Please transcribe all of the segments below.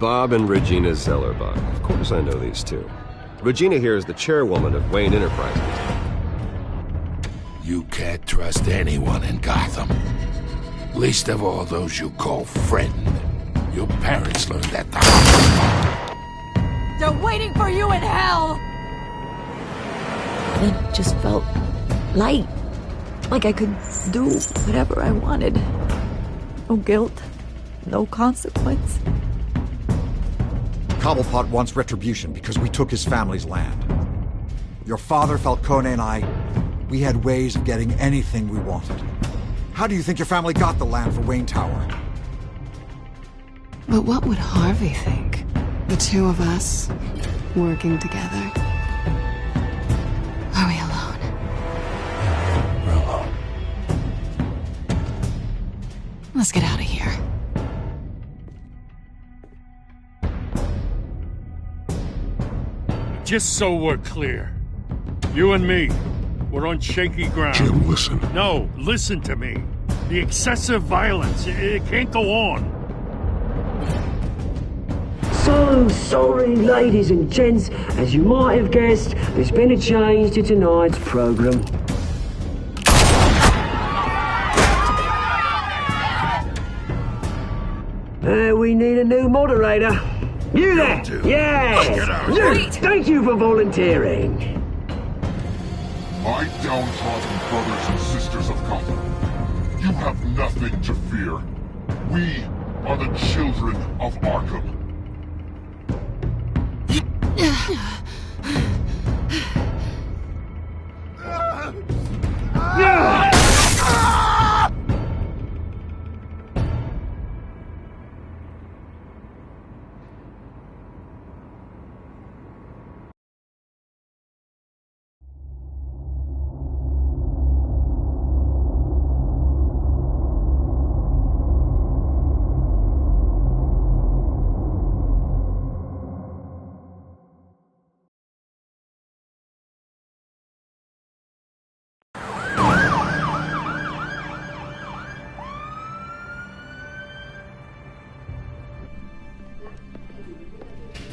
Bob and Regina Zellerbach. Of course I know these two. Regina here is the chairwoman of Wayne Enterprises. You can't trust anyone in Gotham. Least of all those you call friend. Your parents learned at the hospital. They're waiting for you in hell! It just felt light. Like I could do whatever I wanted. No guilt. No consequence. Cobblepot wants retribution because we took his family's land. Your father, Falcone, and I, we had ways of getting anything we wanted. How do you think your family got the land for Wayne Tower? But what would Harvey think? The two of us, working together. Are we alone? We're alone. Let's get out of here. Just so we're clear, you and me, we're on shaky ground. Jim, listen. No, listen to me. The excessive violence, it can't go on. So sorry, ladies and gents. As you might have guessed, there's been a change to tonight's program. We need a new moderator. You there? Yeah! Luke, thank you for volunteering. My downtrodden brothers and sisters of Gotham, you have nothing to fear. We are the children of Arkham.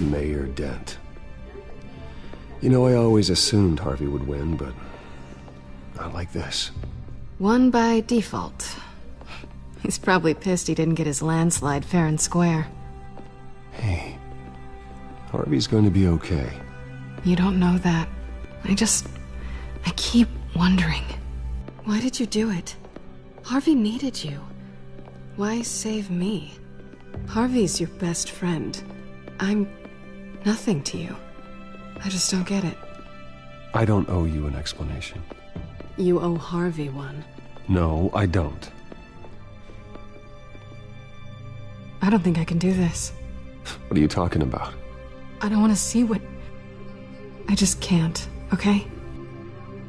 Mayor Dent. You know, I always assumed Harvey would win, but not like this. Won by default. He's probably pissed he didn't get his landslide fair and square. Hey, Harvey's going to be okay. You don't know that. I keep wondering. Why did you do it? Harvey needed you. Why save me? Harvey's your best friend. I'm nothing to you. I just don't get it. I don't owe you an explanation. You owe Harvey one. No, I don't. I don't think I can do this. What are you talking about? I don't want to see what... I just can't, okay?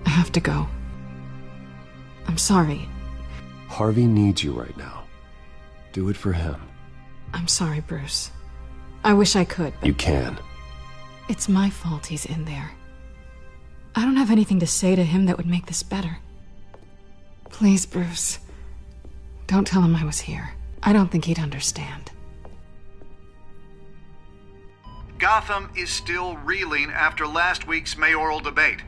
I have to go. I'm sorry. Harvey needs you right now. Do it for him. I'm sorry, Bruce. I wish I could. You can. It's my fault he's in there. I don't have anything to say to him that would make this better. Please, Bruce. Don't tell him I was here. I don't think he'd understand. Gotham is still reeling after last week's mayoral debate.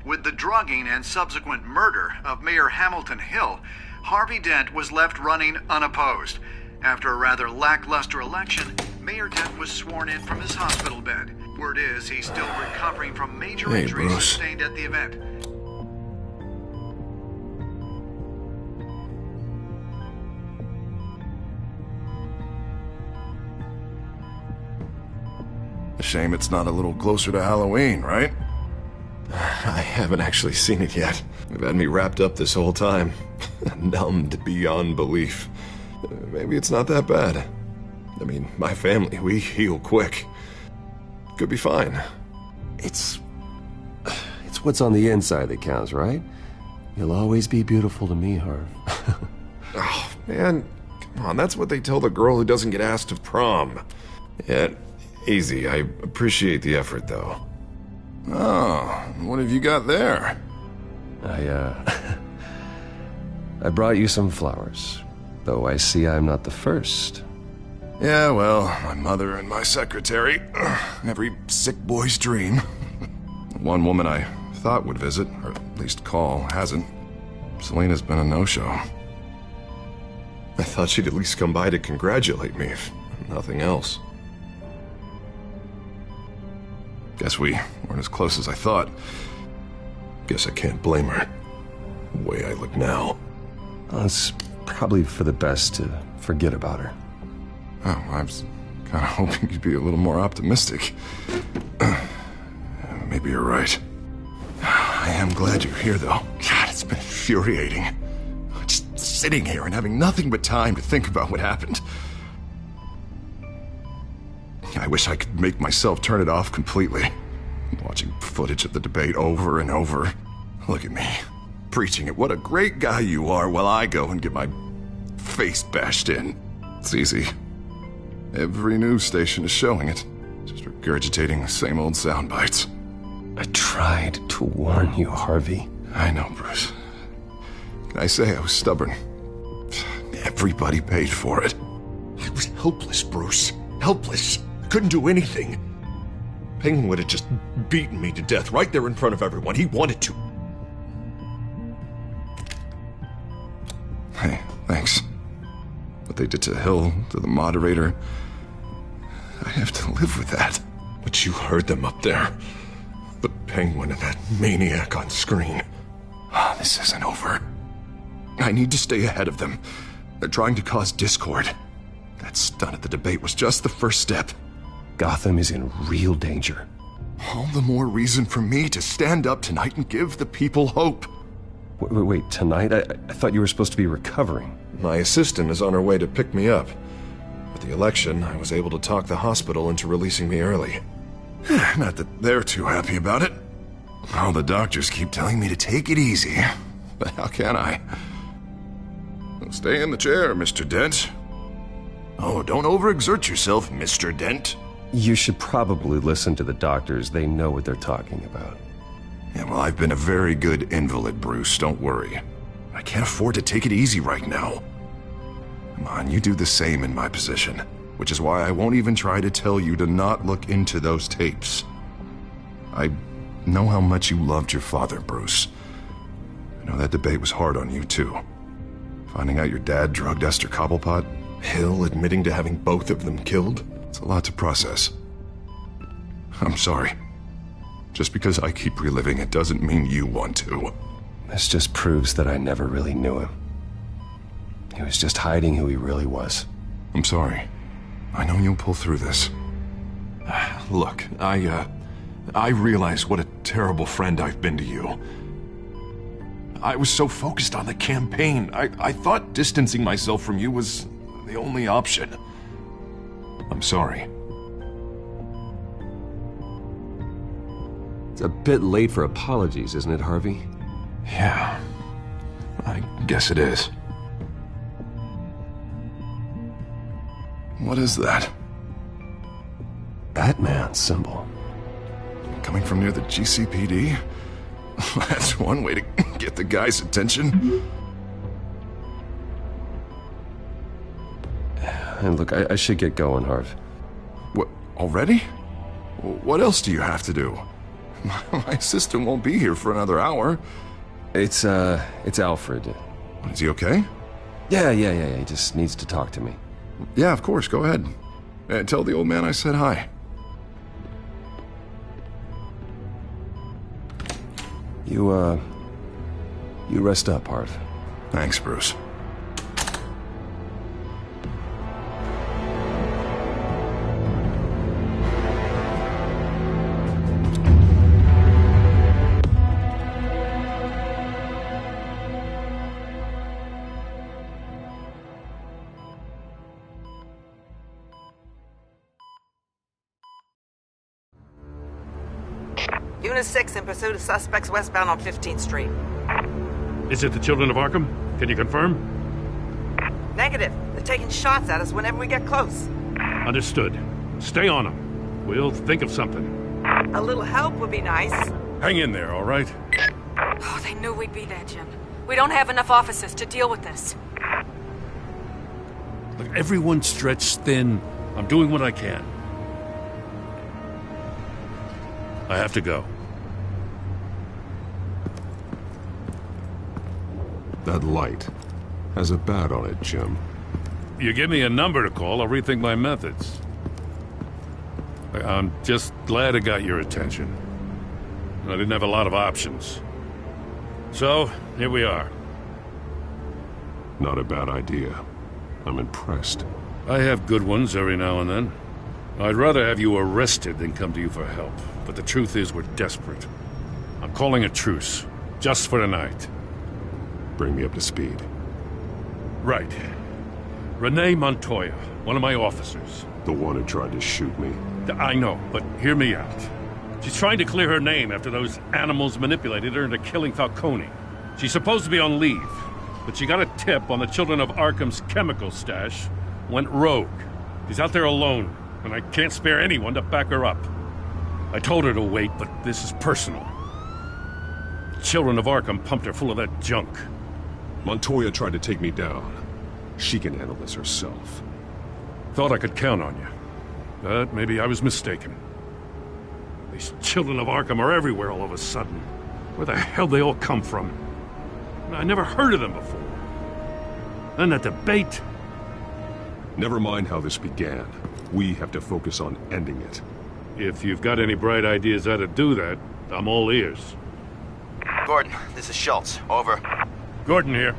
With the drugging and subsequent murder of Mayor Hamilton Hill, Harvey Dent was left running unopposed. After a rather lackluster election, Mayor Dent was sworn in from his hospital bed. Word is he's still recovering from major injuries sustained at the event. A shame it's not a little closer to Halloween, right? I haven't actually seen it yet. You've had me wrapped up this whole time. Numbed beyond belief. Maybe it's not that bad. I mean, my family, we heal quick. Could be fine. It's what's on the inside that counts, right? You'll always be beautiful to me, Harv. Oh, man. Come on, that's what they tell the girl who doesn't get asked to prom. Yeah, easy. I appreciate the effort, though. Oh, what have you got there? I brought you some flowers. Though I see I'm not the first. Yeah, well, my mother and my secretary. Every sick boy's dream. One woman I thought would visit, or at least call, hasn't. Selena's been a no-show. I thought she'd at least come by to congratulate me, if nothing else. Guess we weren't as close as I thought. Guess I can't blame her. The way I look now. Well, it's probably for the best to forget about her. Oh, I was kind of hoping you'd be a little more optimistic. Maybe you're right. I am glad you're here, though. God, it's been infuriating. Just sitting here and having nothing but time to think about what happened. I wish I could make myself turn it off completely. Watching footage of the debate over and over. Look at me, preaching it. What a great guy you are, while I go and get my face bashed in. It's easy. Every news station is showing it. Just regurgitating the same old sound bites. I tried to warn you, Harvey. I know, Bruce. Can I say I was stubborn? Everybody paid for it. I was helpless, Bruce. Helpless. I couldn't do anything. Penguin would have just beaten me to death right there in front of everyone. He wanted to. Hey, thanks. What they did to Hill, to the moderator, I have to live with that. But you heard them up there. The Penguin and that maniac on screen. This isn't over. I need to stay ahead of them. They're trying to cause discord. That stunt at the debate was just the first step. Gotham is in real danger. All the more reason for me to stand up tonight and give the people hope. Wait, tonight? I thought you were supposed to be recovering. My assistant is on her way to pick me up. With the election, I was able to talk the hospital into releasing me early. Not that they're too happy about it. All the doctors keep telling me to take it easy. But how can I? Stay in the chair, Mr. Dent. Oh, don't overexert yourself, Mr. Dent. You should probably listen to the doctors. They know what they're talking about. Yeah, well, I've been a very good invalid, Bruce. Don't worry. I can't afford to take it easy right now. Come on, you do the same in my position. Which is why I won't even try to tell you to not look into those tapes. I know how much you loved your father, Bruce. I know that debate was hard on you, too. Finding out your dad drugged Esther Cobblepot, Hill admitting to having both of them killed. It's a lot to process. I'm sorry. Just because I keep reliving it doesn't mean you want to. This just proves that I never really knew him. He was just hiding who he really was. I'm sorry. I know you'll pull through this. Look, I realize what a terrible friend I've been to you. I was so focused on the campaign. I thought distancing myself from you was the only option. I'm sorry. It's a bit late for apologies, isn't it, Harvey? Yeah, I guess it is. What is that? Batman's symbol. Coming from near the GCPD? That's one way to get the guy's attention. And look, I should get going, Harv. What, already? What else do you have to do? My assistant won't be here for another hour. It's Alfred. Is he okay? Yeah, he just needs to talk to me. Yeah, of course, go ahead. Tell the old man I said hi. You rest up, Harv. Thanks, Bruce. Unit 6 in pursuit of suspects westbound on 15th Street. Is it the Children of Arkham? Can you confirm? Negative. They're taking shots at us whenever we get close. Understood. Stay on them. We'll think of something. A little help would be nice. Hang in there, all right? Oh, they knew we'd be there, Jim. We don't have enough officers to deal with this. Look, everyone's stretched thin. I'm doing what I can. I have to go. That light has a bat on it, Jim. You give me a number to call, I'll rethink my methods. I'm just glad I got your attention. I didn't have a lot of options. So, here we are. Not a bad idea. I'm impressed. I have good ones every now and then. I'd rather have you arrested than come to you for help. But the truth is, we're desperate. I'm calling a truce. Just for tonight. Bring me up to speed. Right. Renee Montoya, one of my officers. The one who tried to shoot me. I know, but hear me out. She's trying to clear her name after those animals manipulated her into killing Falcone. She's supposed to be on leave, but she got a tip on the Children of Arkham's chemical stash, went rogue. She's out there alone, and I can't spare anyone to back her up. I told her to wait, but this is personal. Children of Arkham pumped her full of that junk. Montoya tried to take me down. She can handle this herself. Thought I could count on you. But maybe I was mistaken. These Children of Arkham are everywhere all of a sudden. Where the hell they all come from? I never heard of them before. Then that debate. Never mind how this began. We have to focus on ending it. If you've got any bright ideas how to do that, I'm all ears. Gordon, this is Schultz. Over. Gordon here.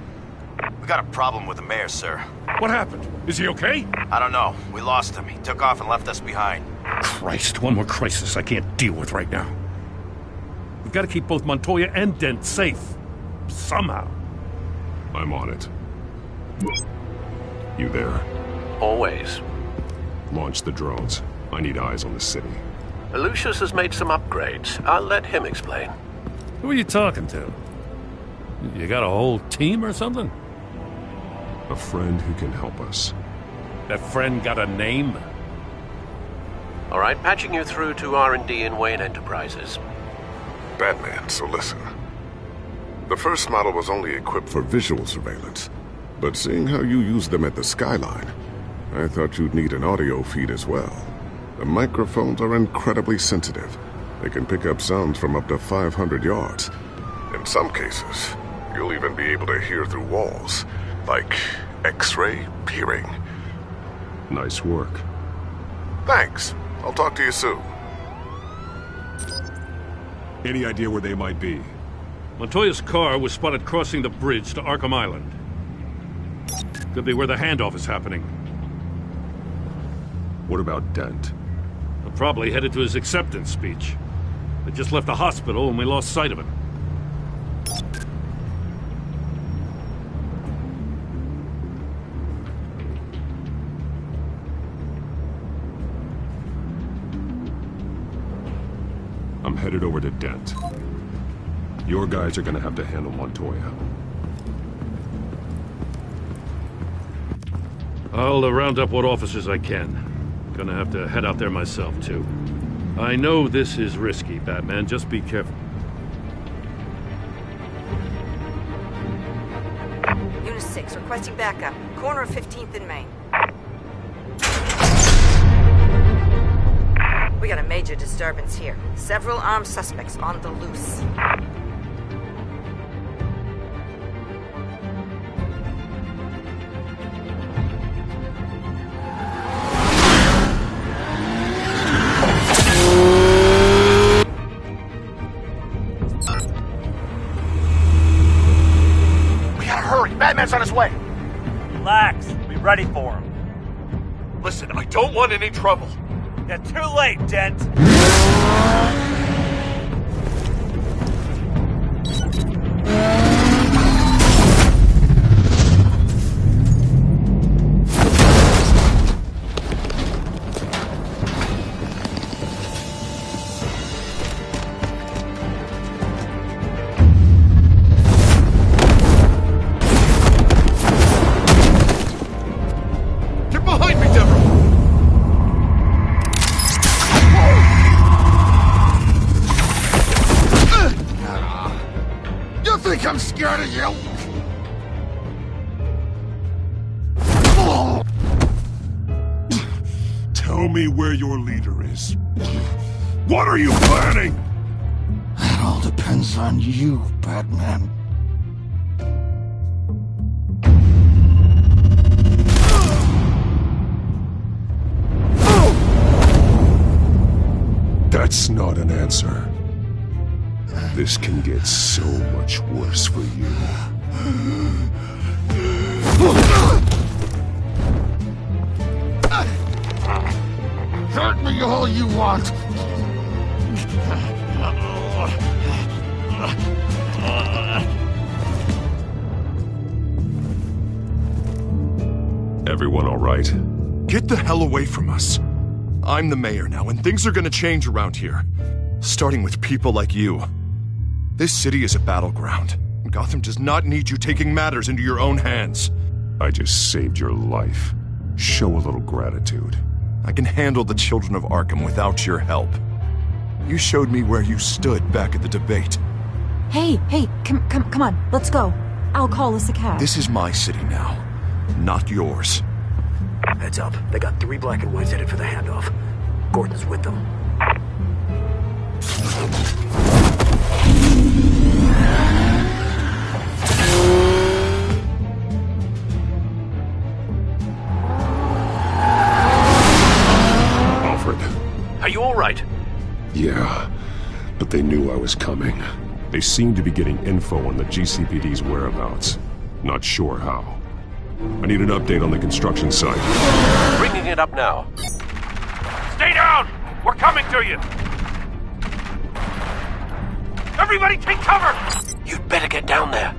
We got a problem with the mayor, sir. What happened? Is he okay? I don't know. We lost him. He took off and left us behind. Christ, one more crisis I can't deal with right now. We've got to keep both Montoya and Dent safe. Somehow. I'm on it. You there? Always. Launch the drones. I need eyes on the city. Lucius has made some upgrades. I'll let him explain. Who are you talking to? You got a whole team or something? A friend who can help us. That friend got a name? All right, patching you through to R&D in Wayne Enterprises. Batman, so listen. The first model was only equipped for visual surveillance, but seeing how you use them at the Skyline, I thought you'd need an audio feed as well. The microphones are incredibly sensitive. They can pick up sounds from up to 500 yards. In some cases, you'll even be able to hear through walls, like X-ray peering. Nice work. Thanks. I'll talk to you soon. Any idea where they might be? Montoya's car was spotted crossing the bridge to Arkham Island. Could be where the handoff is happening. What about Dent? He'll probably headed to his acceptance speech. They just left the hospital and we lost sight of him. I'm headed over to Dent. Your guys are gonna have to handle Montoya. I'll round up what officers I can. Gonna have to head out there myself, too. I know this is risky, Batman. Just be careful. Unit 6, requesting backup. Corner of 15th and Main. We got a major disturbance here. Several armed suspects on the loose. Batman's on his way. Relax. Be ready for him. Listen, I don't want any trouble. You're too late, Dent. I'm scared of you! show me where your leader is. What are you planning? That all depends on you, Batman. That's not an answer. This can get so much worse for you. Hurt me all you want. Everyone all right? Get the hell away from us. I'm the mayor now, and things are gonna change around here. Starting with people like you. This city is a battleground. Gotham does not need you taking matters into your own hands. I just saved your life. Show a little gratitude. I can handle the children of Arkham without your help. You showed me where you stood back at the debate. Hey, come on, let's go. I'll call us a cab. This is my city now, not yours. Heads up, they got 3 black and whites headed for the handoff. Gordon's with them. Alfred. Are you all right? Yeah, but they knew I was coming. They seemed to be getting info on the GCPD's whereabouts. Not sure how. I need an update on the construction site. Bringing it up now. Stay down! We're coming to you! Everybody take cover! You'd better get down there.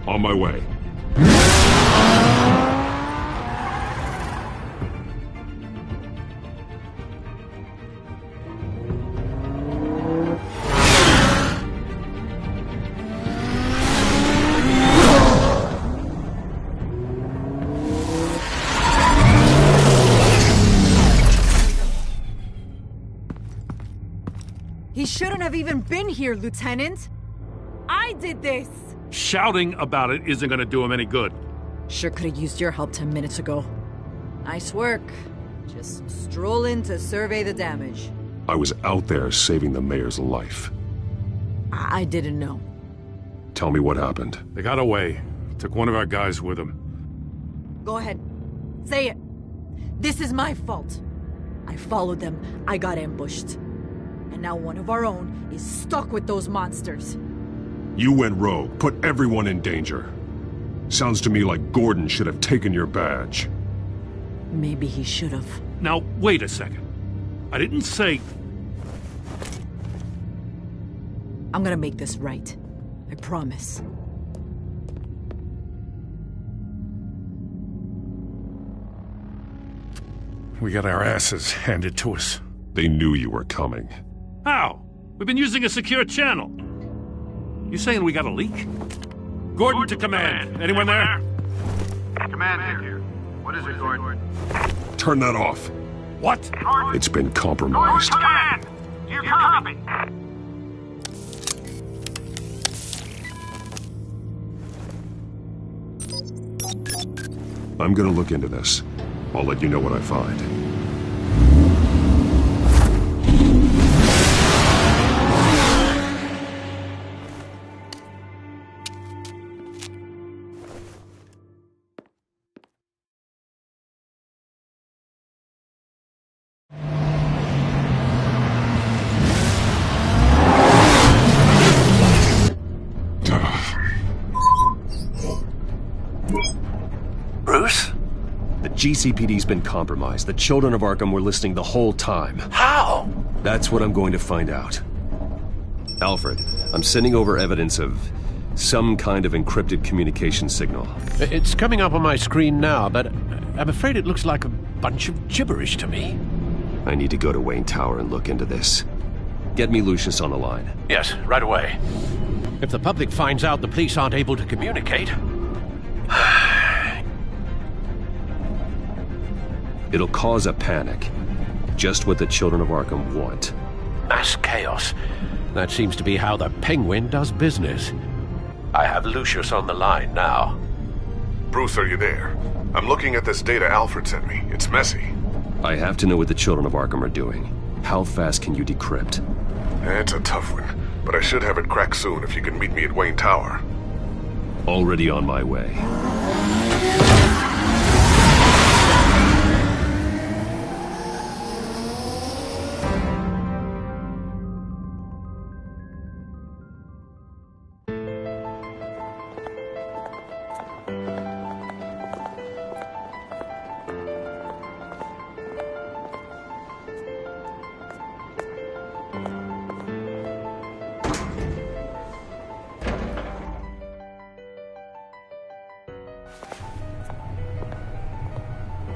On my way. He shouldn't have even been here, Lieutenant. I did this. Shouting about it isn't gonna do him any good. Sure could have used your help 10 minutes ago. Nice work. Just stroll in to survey the damage. I was out there saving the mayor's life. I didn't know. Tell me what happened. They got away. Took one of our guys with them. Go ahead. Say it. This is my fault. I followed them. I got ambushed. And now one of our own is stuck with those monsters. You went rogue, put everyone in danger. Sounds to me like Gordon should have taken your badge. Maybe he should have. Now, wait a second. I didn't say... I'm gonna make this right. I promise. We got our asses handed to us. They knew you were coming. How? We've been using a secure channel. You saying we got a leak? Gordon to command. Anyone there? Command here. What is it, Gordon? Turn that off. What? It's been compromised. Command! You copy? I'm gonna look into this. I'll let you know what I find. Bruce? The GCPD's been compromised. The children of Arkham were listening the whole time. How? That's what I'm going to find out. Alfred, I'm sending over evidence of some kind of encrypted communication signal. It's coming up on my screen now, but I'm afraid it looks like a bunch of gibberish to me. I need to go to Wayne Tower and look into this. Get me Lucius on the line. Yes, right away. If the public finds out the police aren't able to communicate... It'll cause a panic. Just what the children of Arkham want. Mass chaos. That seems to be how the Penguin does business. I have Lucius on the line now. Bruce, are you there? I'm looking at this data Alfred sent me. It's messy. I have to know what the children of Arkham are doing. How fast can you decrypt? That's a tough one, but I should have it cracked soon if you can meet me at Wayne Tower. Already on my way.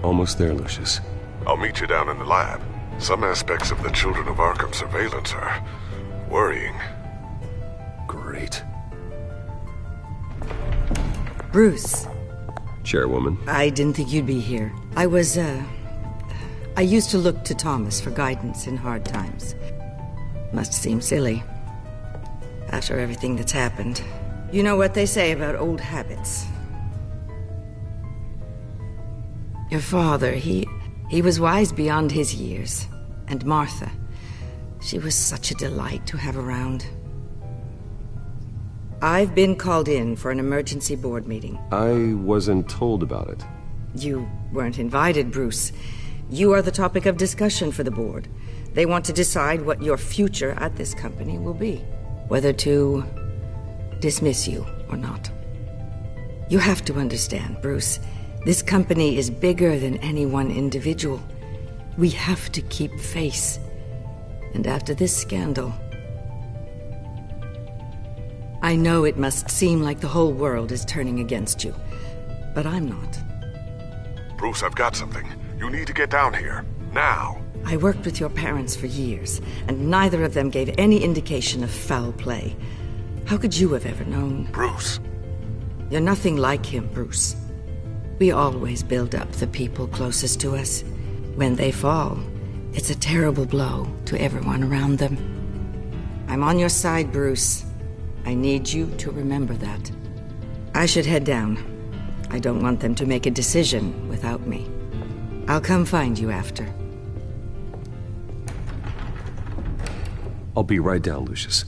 Almost there, Lucius. I'll meet you down in the lab. Some aspects of the Children of Arkham surveillance are worrying. Great. Bruce. Chairwoman. I didn't think you'd be here. I used to look to Thomas for guidance in hard times. Must seem silly. After everything that's happened. You know what they say about old habits. Your father, he was wise beyond his years. And Martha, she was such a delight to have around. I've been called in for an emergency board meeting. I wasn't told about it. You weren't invited, Bruce. You are the topic of discussion for the board. They want to decide what your future at this company will be. Whether to dismiss you or not. You have to understand, Bruce. This company is bigger than any one individual. We have to keep face. And after this scandal... I know it must seem like the whole world is turning against you, but I'm not. Bruce, I've got something. You need to get down here. Now. I worked with your parents for years, and neither of them gave any indication of foul play. How could you have ever known? Bruce. You're nothing like him, Bruce. We always build up the people closest to us. When they fall, it's a terrible blow to everyone around them. I'm on your side, Bruce. I need you to remember that. I should head down. I don't want them to make a decision without me. I'll come find you after. I'll be right down, Lucius.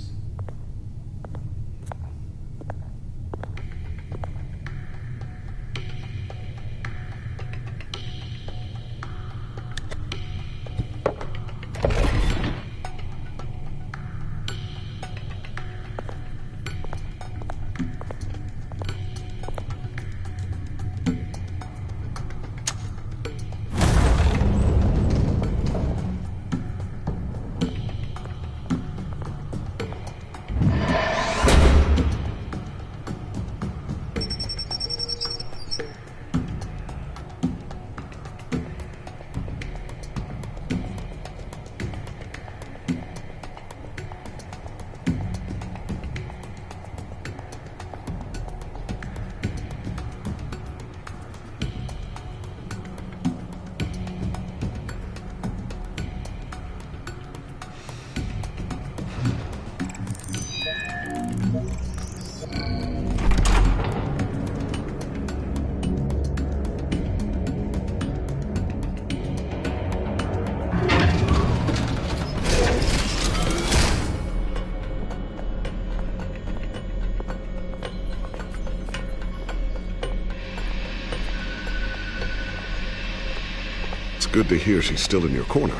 Good to hear she's still in your corner.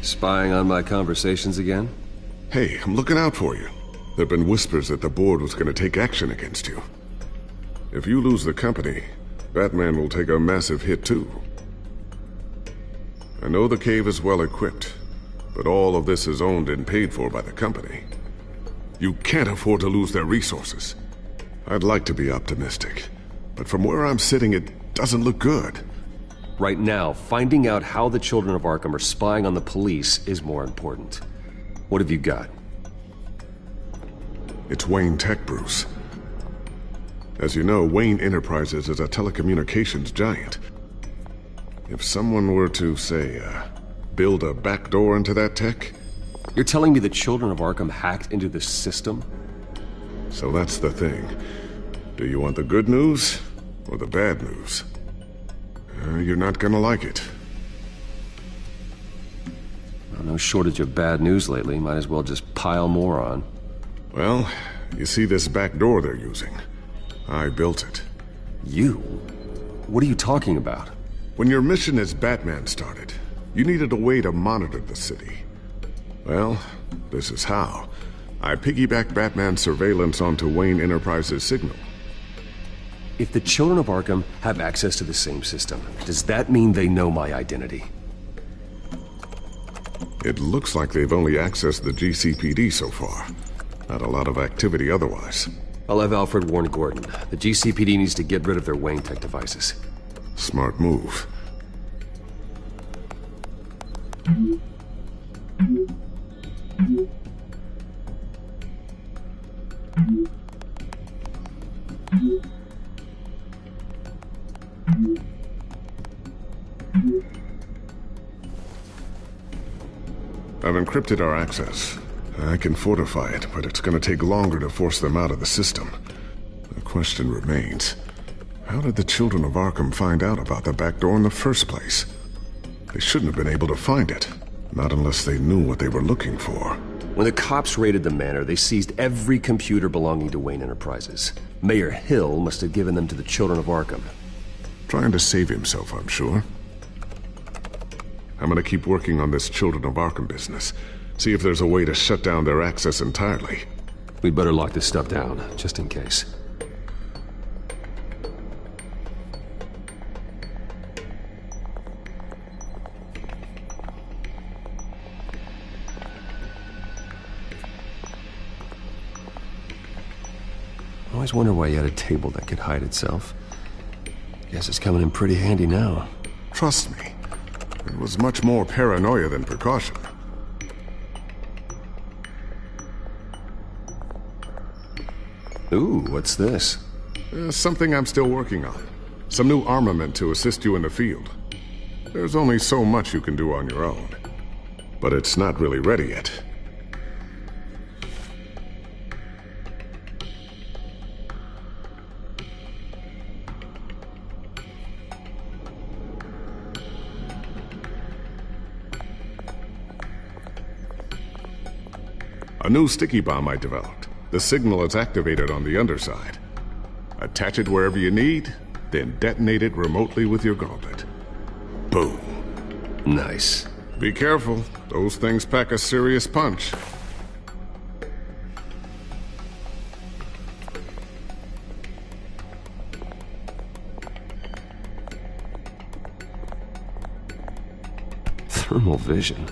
Spying on my conversations again? Hey, I'm looking out for you. There've been whispers that the board was going to take action against you. If you lose the company, Batman will take a massive hit too. I know the cave is well equipped, but all of this is owned and paid for by the company. You can't afford to lose their resources. I'd like to be optimistic, but from where I'm sitting, it doesn't look good. Right now, finding out how the Children of Arkham are spying on the police is more important. What have you got? It's Wayne Tech, Bruce. As you know, Wayne Enterprises is a telecommunications giant. If someone were to, say, build a backdoor into that tech... You're telling me the Children of Arkham hacked into this system? So that's the thing. Do you want the good news or the bad news? You're not gonna like it. No shortage of bad news lately. Might as well just pile more on. Well, you see this back door they're using? I built it. You? What are you talking about? When your mission as Batman started, you needed a way to monitor the city. Well, this is how. I piggybacked Batman's surveillance onto Wayne Enterprises' signal. If the children of Arkham have access to the same system, does that mean they know my identity? It looks like they've only accessed the GCPD so far. Not a lot of activity otherwise. I'll have Alfred warn Gordon. The GCPD needs to get rid of their Wayne Tech devices. Smart move. I've encrypted our access. I can fortify it, but it's gonna take longer to force them out of the system. The question remains, how did the children of Arkham find out about the back door in the first place? They shouldn't have been able to find it, not unless they knew what they were looking for. When the cops raided the manor, they seized every computer belonging to Wayne Enterprises. Mayor Hill must have given them to the children of Arkham. Trying to save himself, I'm sure. I'm gonna keep working on this Children of Arkham business. See if there's a way to shut down their access entirely. We'd better lock this stuff down, just in case. I always wonder why you had a table that could hide itself. Guess it's coming in pretty handy now. Trust me. It was much more paranoia than precaution. Ooh, what's this? Something I'm still working on. Some new armament to assist you in the field. There's only so much you can do on your own. But it's not really ready yet. A new sticky bomb I developed. The signal is activated on the underside. Attach it wherever you need, then detonate it remotely with your gauntlet. Boom. Nice. Be careful. Those things pack a serious punch. Thermal vision.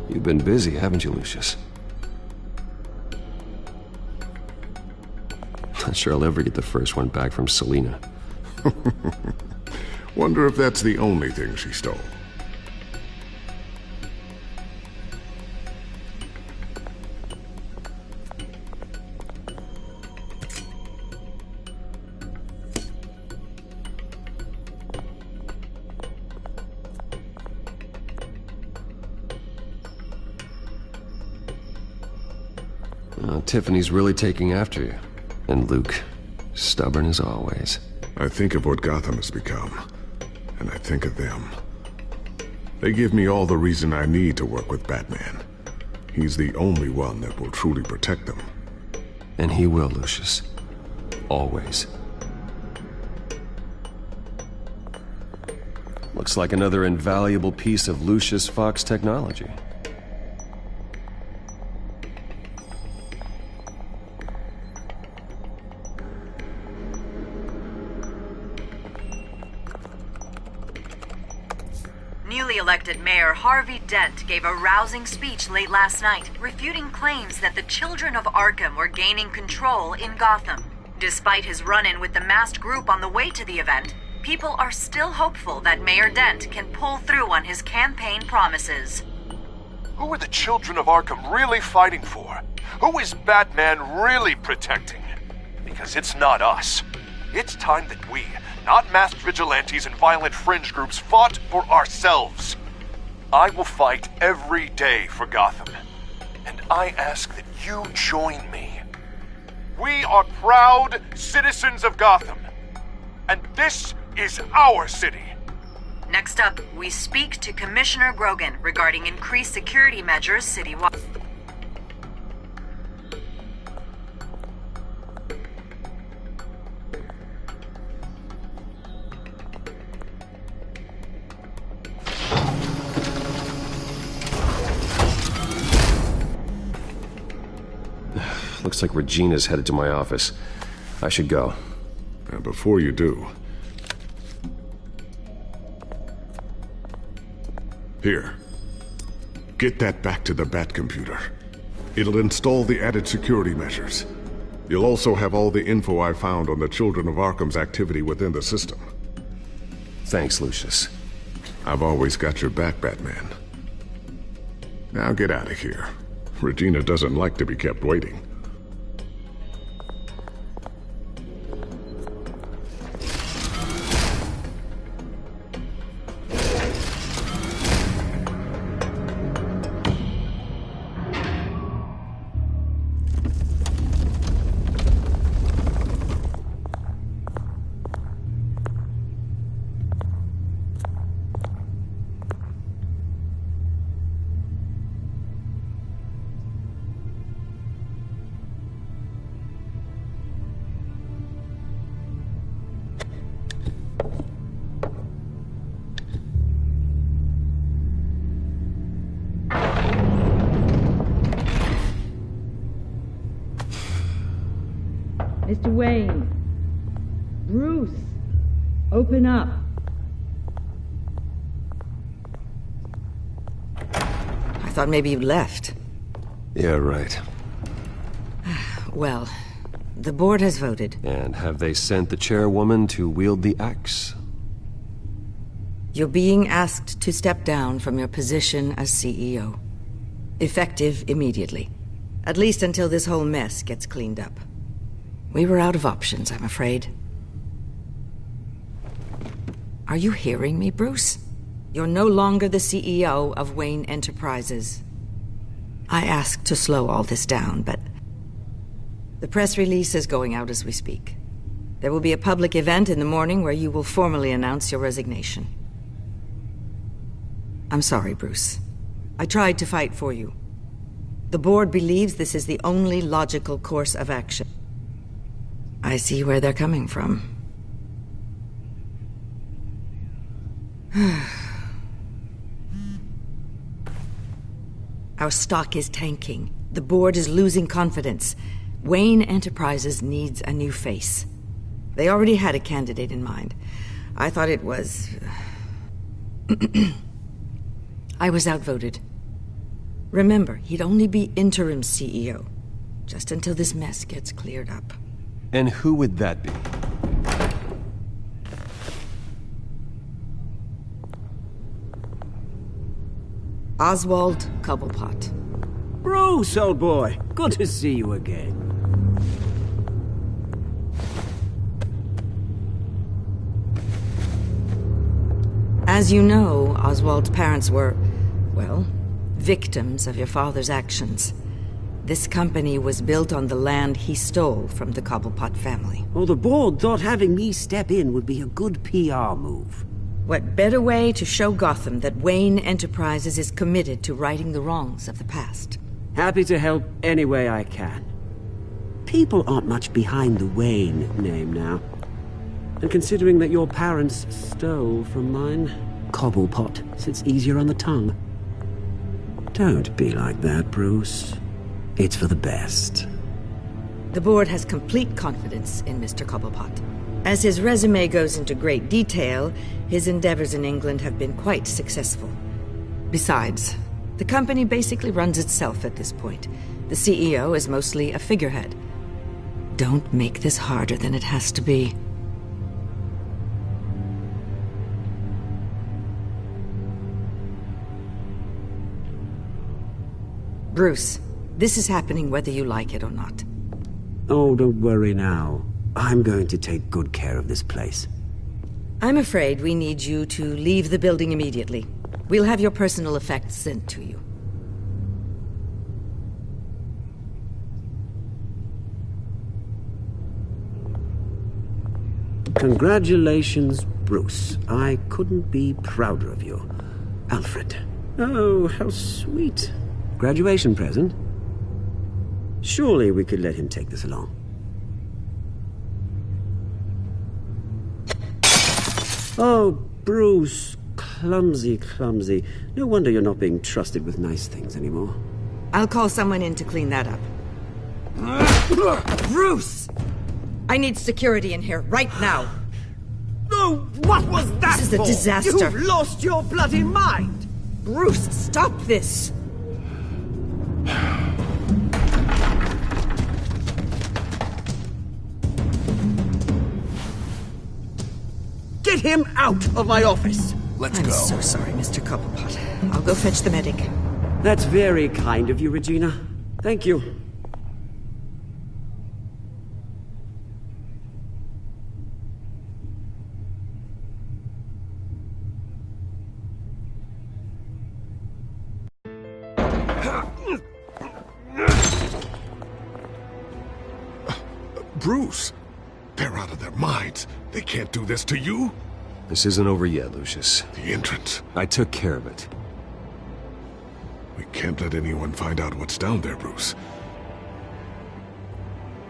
You've been busy, haven't you, Lucius? Not sure I'll ever get the first one back from Selina. Wonder if that's the only thing she stole. Tiffany's really taking after you. And Luke, stubborn as always. I think of what Gotham has become, and I think of them. They give me all the reason I need to work with Batman. He's the only one that will truly protect them. And he will, Lucius. Always. Looks like another invaluable piece of Lucius Fox technology. Newly elected Mayor Harvey Dent gave a rousing speech late last night, refuting claims that the children of Arkham were gaining control in Gotham. Despite his run-in with the masked group on the way to the event, people are still hopeful that Mayor Dent can pull through on his campaign promises. Who are the children of Arkham really fighting for? Who is Batman really protecting? Because it's not us. It's time that we, not masked vigilantes and violent fringe groups, fought for ourselves. I will fight every day for Gotham. And I ask that you join me. We are proud citizens of Gotham. And this is our city. Next up, we speak to Commissioner Grogan regarding increased security measures citywide. Looks like Regina's headed to my office. I should go. And before you do... Here. Get that back to the Bat computer. It'll install the added security measures. You'll also have all the info I found on the Children of Arkham's activity within the system. Thanks, Lucius. I've always got your back, Batman. Now get out of here. Regina doesn't like to be kept waiting. Mr. Wayne. Bruce. Open up. I thought maybe you left. Yeah, right. Well, the board has voted. And have they sent the chairwoman to wield the axe? You're being asked to step down from your position as CEO. Effective immediately. At least until this whole mess gets cleaned up. We were out of options, I'm afraid. Are you hearing me, Bruce? You're no longer the CEO of Wayne Enterprises. I asked to slow all this down, but... the press release is going out as we speak. There will be a public event in the morning where you will formally announce your resignation. I'm sorry, Bruce. I tried to fight for you. The board believes this is the only logical course of action. I see where they're coming from. Our stock is tanking. The board is losing confidence. Wayne Enterprises needs a new face. They already had a candidate in mind. I thought it was... I was outvoted. Remember, he'd only be interim CEO, just until this mess gets cleared up. And who would that be? Oswald Cobblepot. Bruce, old boy. Good to see you again. As you know, Oswald's parents were, well, victims of your father's actions. This company was built on the land he stole from the Cobblepot family. Well, the board thought having me step in would be a good PR move. What better way to show Gotham that Wayne Enterprises is committed to righting the wrongs of the past? Happy to help any way I can. People aren't much behind the Wayne name now. And considering that your parents stole from mine, Cobblepot sits easier on the tongue. Don't be like that, Bruce. It's for the best. The board has complete confidence in Mr. Cobblepot. As his resume goes into great detail, his endeavors in England have been quite successful. Besides, the company basically runs itself at this point. The CEO is mostly a figurehead. Don't make this harder than it has to be. Bruce, this is happening whether you like it or not. Oh, don't worry now. I'm going to take good care of this place. I'm afraid we need you to leave the building immediately. We'll have your personal effects sent to you. Congratulations, Bruce, I couldn't be prouder of you. Alfred. Oh, how sweet. Graduation present? Surely we could let him take this along. Oh, Bruce. Clumsy, clumsy. No wonder you're not being trusted with nice things anymore. I'll call someone in to clean that up. Bruce! I need security in here, right now. No, what was that This is a for? disaster. You've lost your bloody mind! Bruce, stop this! Get him out of my office! I'm so sorry, Mr. Cobblepot. I'll go fetch the medic. That's very kind of you, Regina. Thank you. Bruce, they're out of their minds. They can't do this to you. This isn't over yet, Lucius. The entrance. I took care of it. We can't let anyone find out what's down there, Bruce.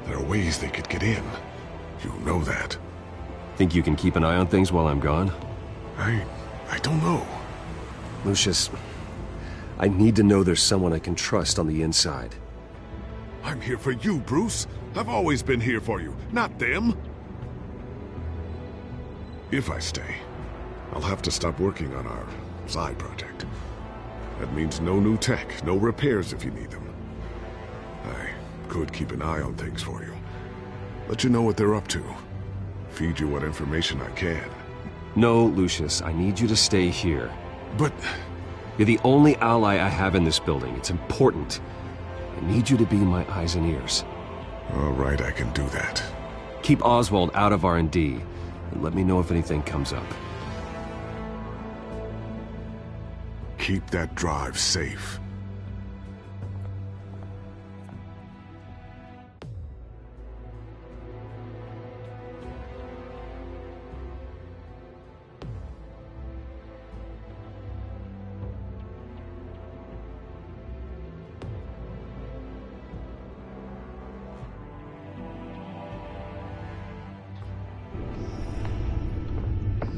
There are ways they could get in. You know that. Think you can keep an eye on things while I'm gone? I don't know. Lucius, I need to know there's someone I can trust on the inside. I'm here for you, Bruce. I've always been here for you, not them. If I stay, I'll have to stop working on our side project. That means no new tech, no repairs if you need them. I could keep an eye on things for you. Let you know what they're up to. Feed you what information I can. No, Lucius, I need you to stay here. But... You're the only ally I have in this building. It's important. I need you to be my eyes and ears. All right, I can do that. Keep Oswald out of R&D, and let me know if anything comes up. Keep that drive safe.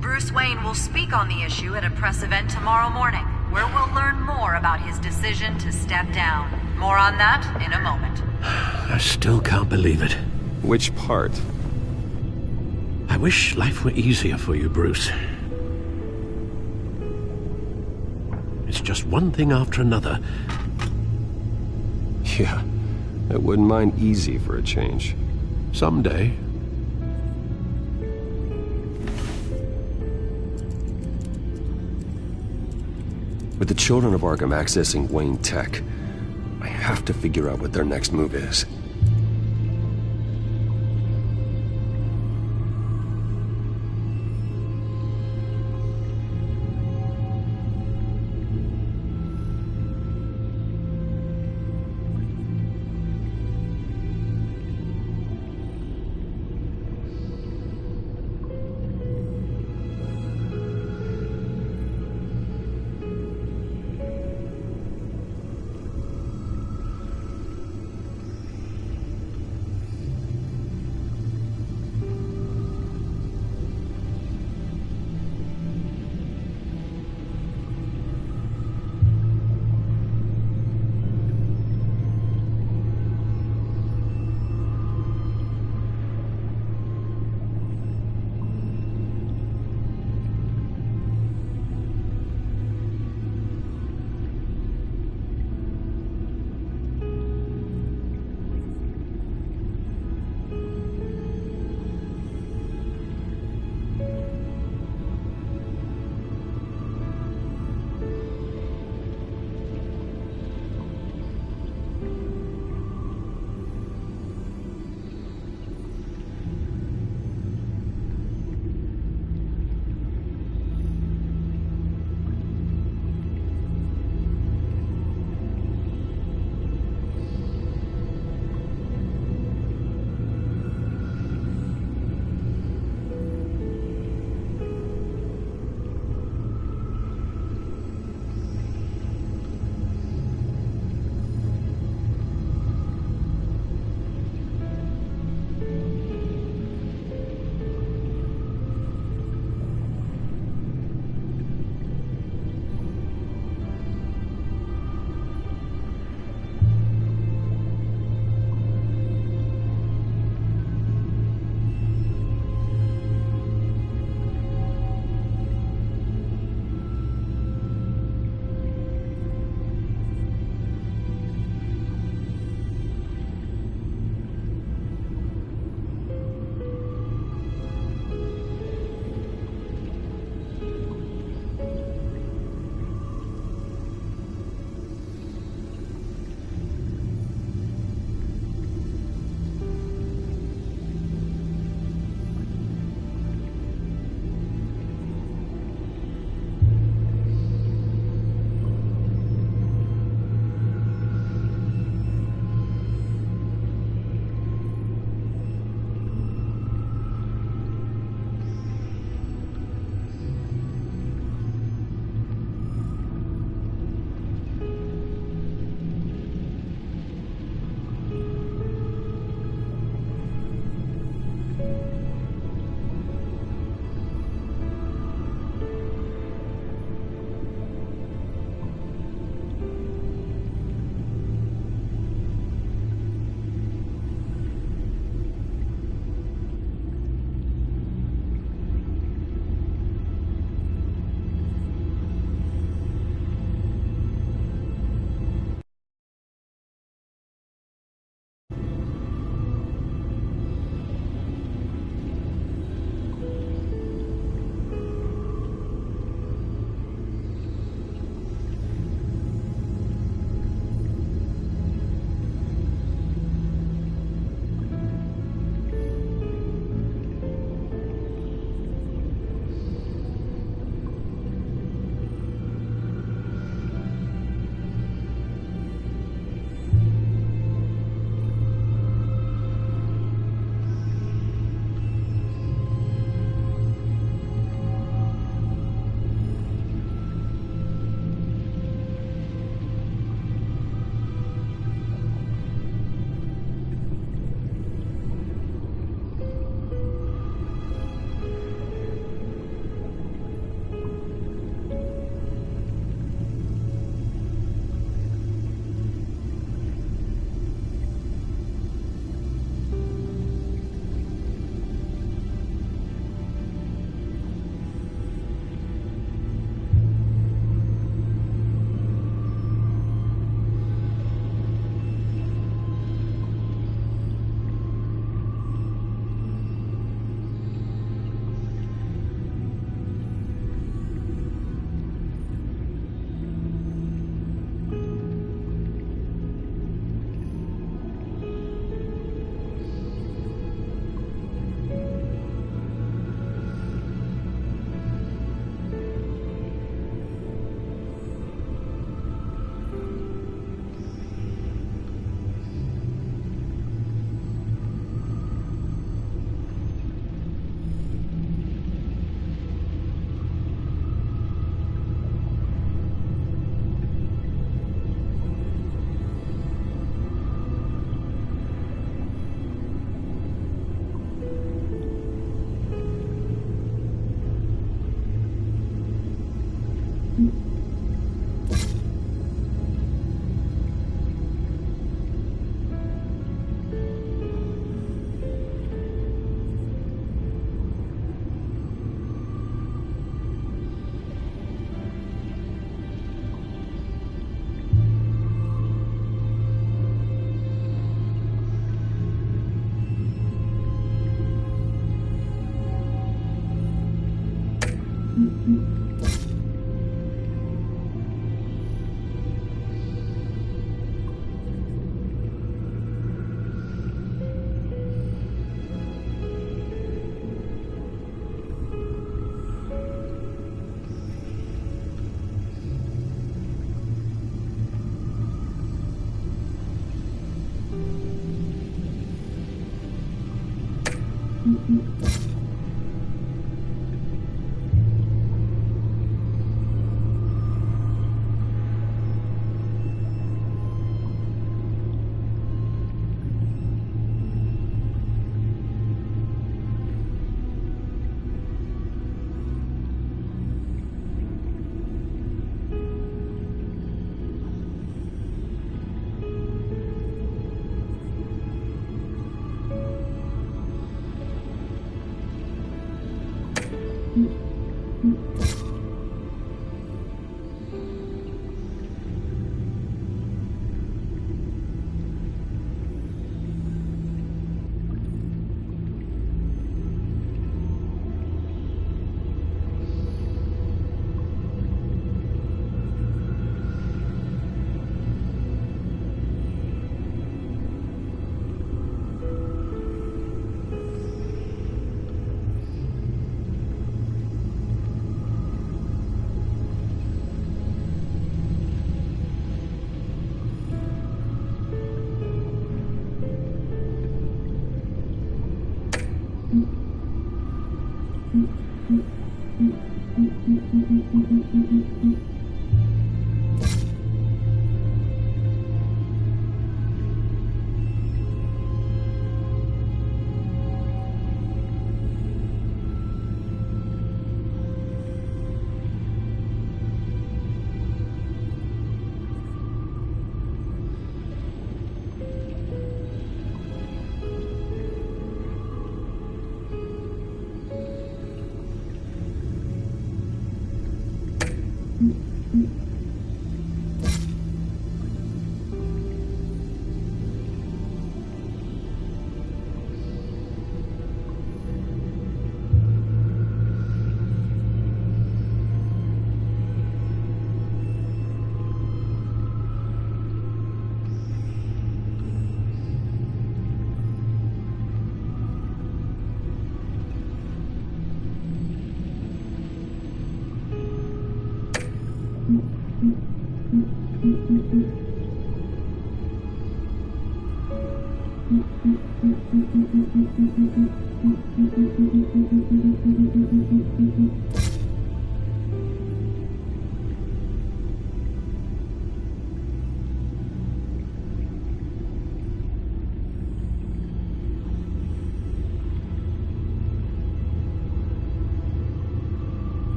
Bruce Wayne will speak on the issue at a press event tomorrow morning, where we'll learn more about his decision to step down. More on that in a moment. I still can't believe it. Which part? I wish life were easier for you, Bruce. It's just one thing after another. Yeah, I wouldn't mind easy for a change. Someday. With the children of Arkham accessing Wayne Tech, I have to figure out what their next move is.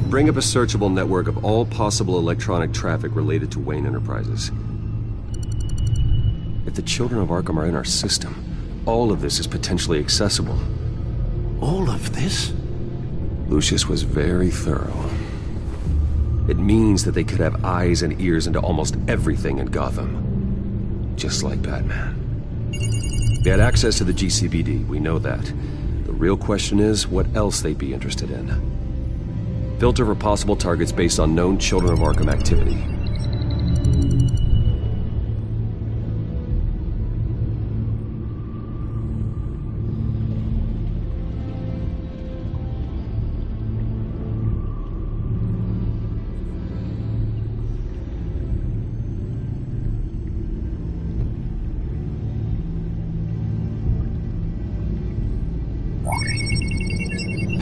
Bring up a searchable network of all possible electronic traffic related to Wayne Enterprises. If the children of Arkham are in our system, all of this is potentially accessible. All of this? Lucius was very thorough. It means that they could have eyes and ears into almost everything in Gotham. Just like Batman. They had access to the GCPD, we know that. The real question is what else they'd be interested in. Filter for possible targets based on known Children of Arkham activity.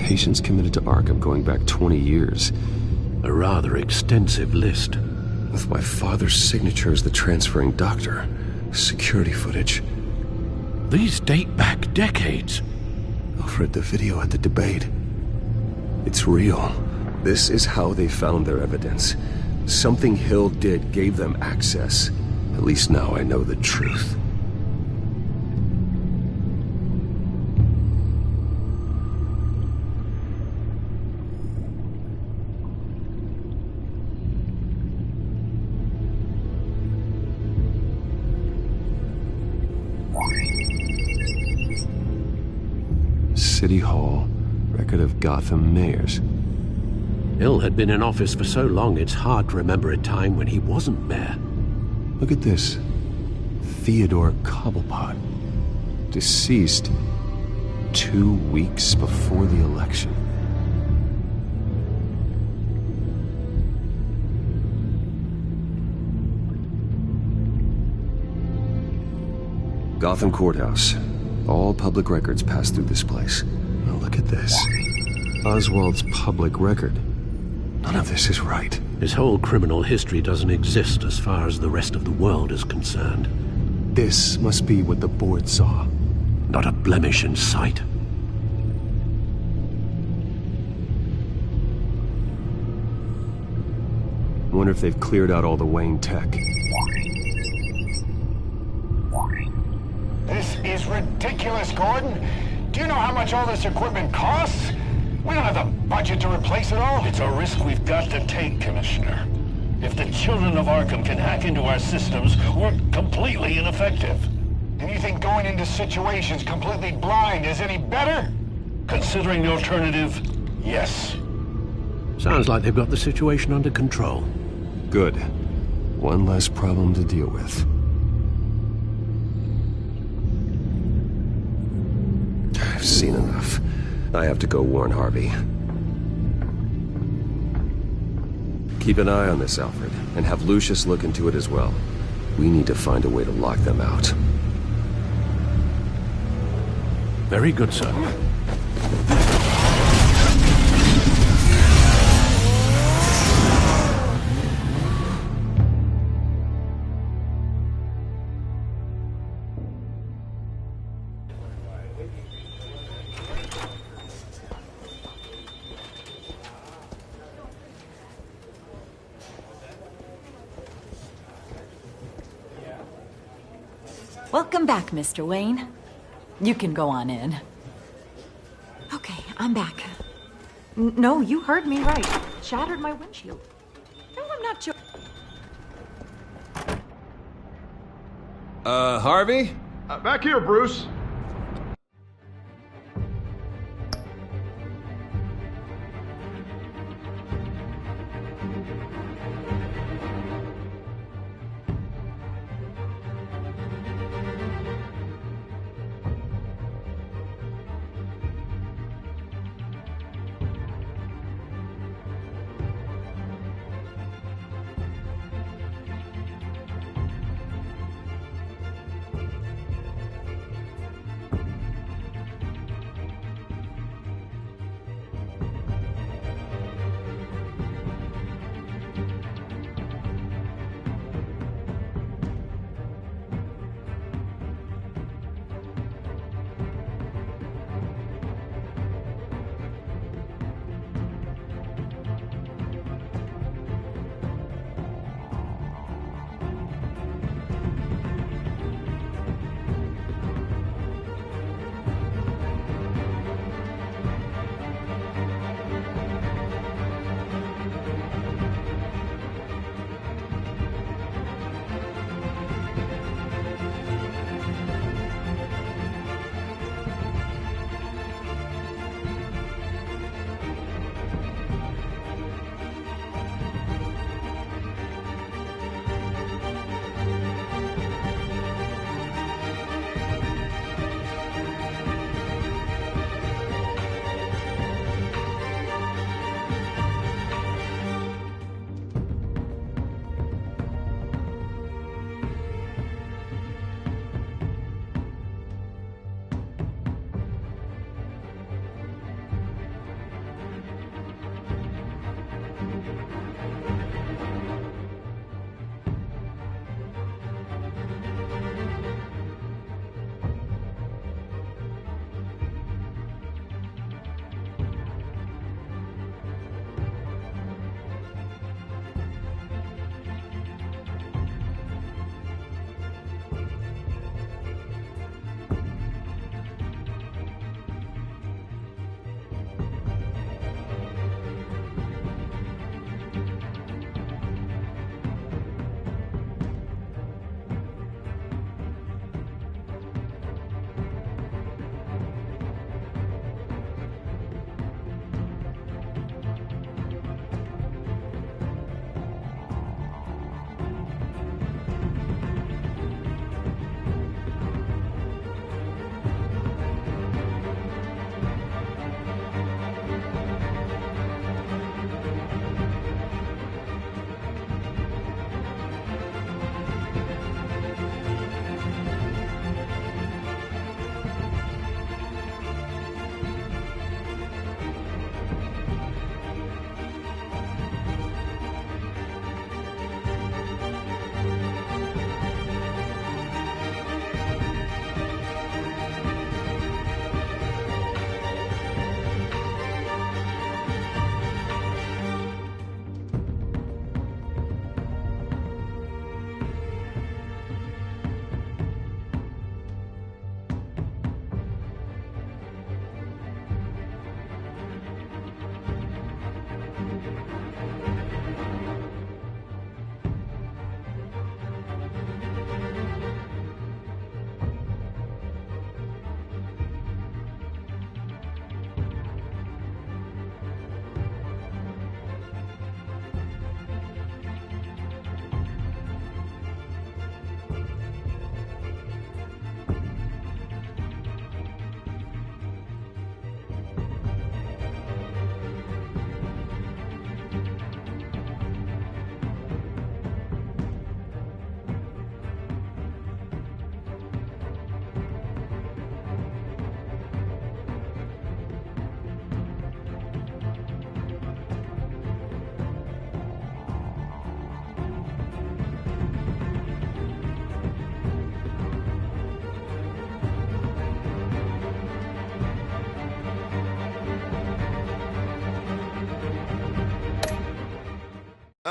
Patients committed to Arkham going back 20 years. A rather extensive list. With my father's signature as the transferring doctor. Security footage. These date back decades. Over at the video at the debate. It's real. This is how they found their evidence. Something Hill did gave them access. At least now I know the truth. City Hall, record of Gotham mayors. Hill had been in office for so long, it's hard to remember a time when he wasn't mayor. Look at this. Theodore Cobblepot. Deceased 2 weeks before the election. Gotham Courthouse. All public records pass through this place. Now look at this. Oswald's public record. None of this is right. His whole criminal history doesn't exist as far as the rest of the world is concerned. This must be what the board saw. Not a blemish in sight. Wonder if they've cleared out all the Wayne tech. This is ridiculous, Gordon. Do you know how much all this equipment costs? We don't have the budget to replace it all. It's a risk we've got to take, Commissioner. If the children of Arkham can hack into our systems, we're completely ineffective. And you think going into situations completely blind is any better? Considering the alternative, yes. Sounds like they've got the situation under control. Good. One less problem to deal with. I've seen enough. I have to go warn Harvey. Keep an eye on this, Alfred, and have Lucius look into it as well. We need to find a way to lock them out. Very good, sir. Welcome back, Mr. Wayne. You can go on in. Okay, I'm back. No, you heard me right. Shattered my windshield. No, I'm not joking. Harvey? Back here, Bruce.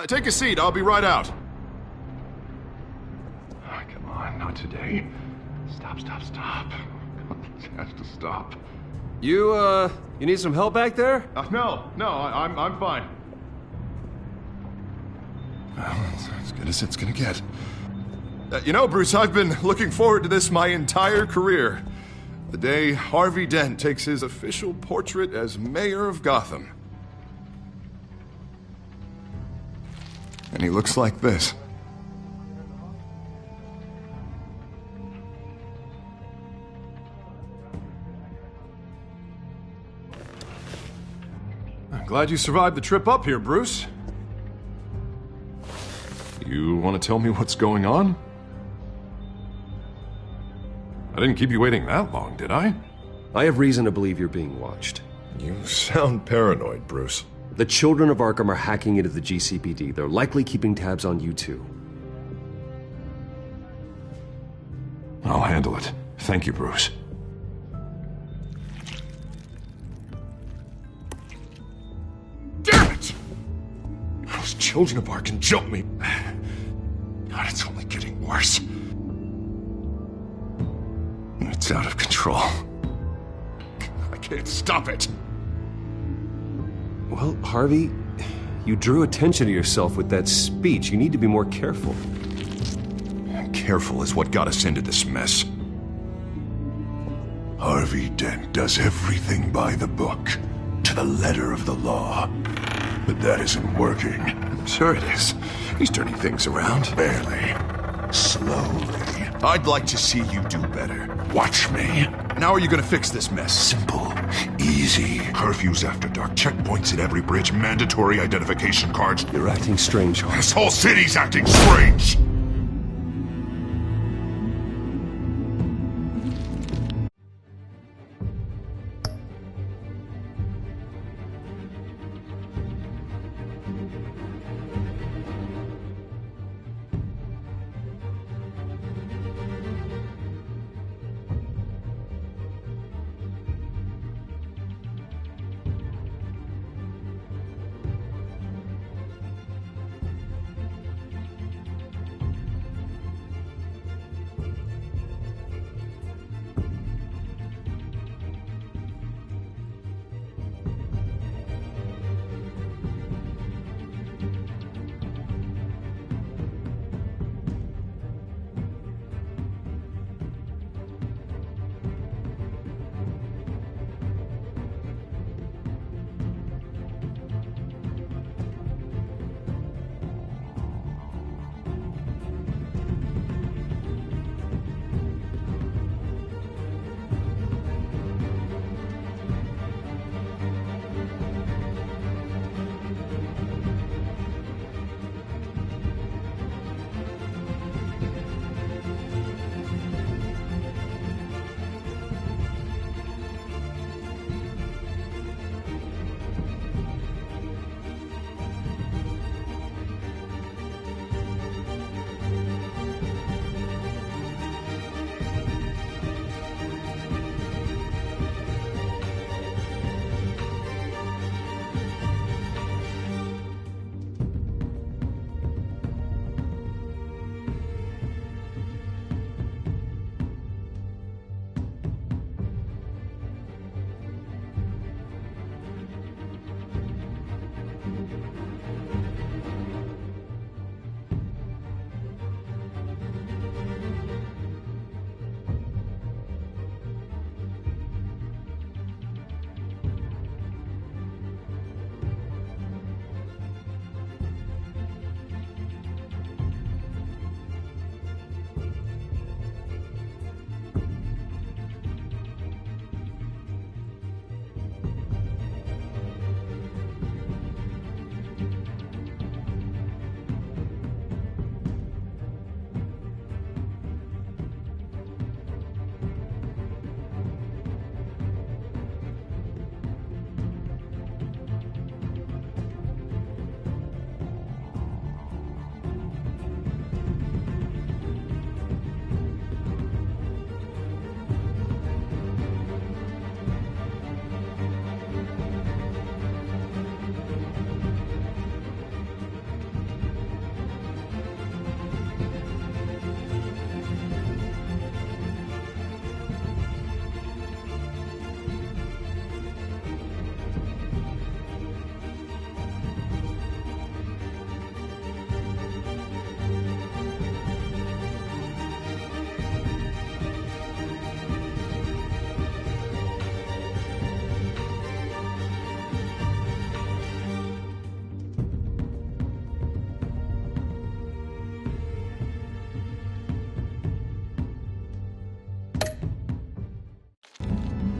Take a seat. I'll be right out. Oh, come on, not today. Stop. This has to stop. You need some help back there? No, I'm fine. Well, it's as good as it's gonna get. You know, Bruce, I've been looking forward to this my entire career. The day Harvey Dent takes his official portrait as mayor of Gotham. And he looks like this. I'm glad you survived the trip up here, Bruce. You want to tell me what's going on? I didn't keep you waiting that long, did I? I have reason to believe you're being watched. You sound paranoid, Bruce. The children of Arkham are hacking into the GCPD. They're likely keeping tabs on you too. I'll handle it. Thank you, Bruce. Damn it! Those children of Arkham jumped me. God, it's only getting worse. It's out of control. I can't stop it. Well, Harvey, you drew attention to yourself with that speech. You need to be more careful. Careful is what got us into this mess. Harvey Dent does everything by the book, to the letter of the law. But that isn't working. Sure it is. He's turning things around. Barely. Slowly. I'd like to see you do better. Watch me. Now are you gonna fix this mess? Simple. Easy. Curfews after dark. Checkpoints at every bridge. Mandatory identification cards. You're acting strange, Harvey. This whole city's acting strange!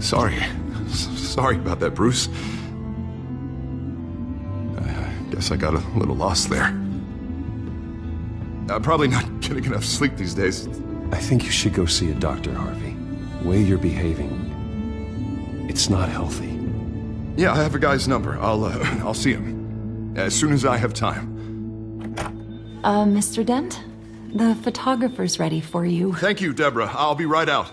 Sorry about that, Bruce. I guess I got a little lost there. I'm probably not getting enough sleep these days. I think you should go see a doctor, Harvey. The way you're behaving, it's not healthy. Yeah, I have a guy's number. I'll see him as soon as I have time. Mr. Dent? The photographer's ready for you. Thank you, Deborah. I'll be right out.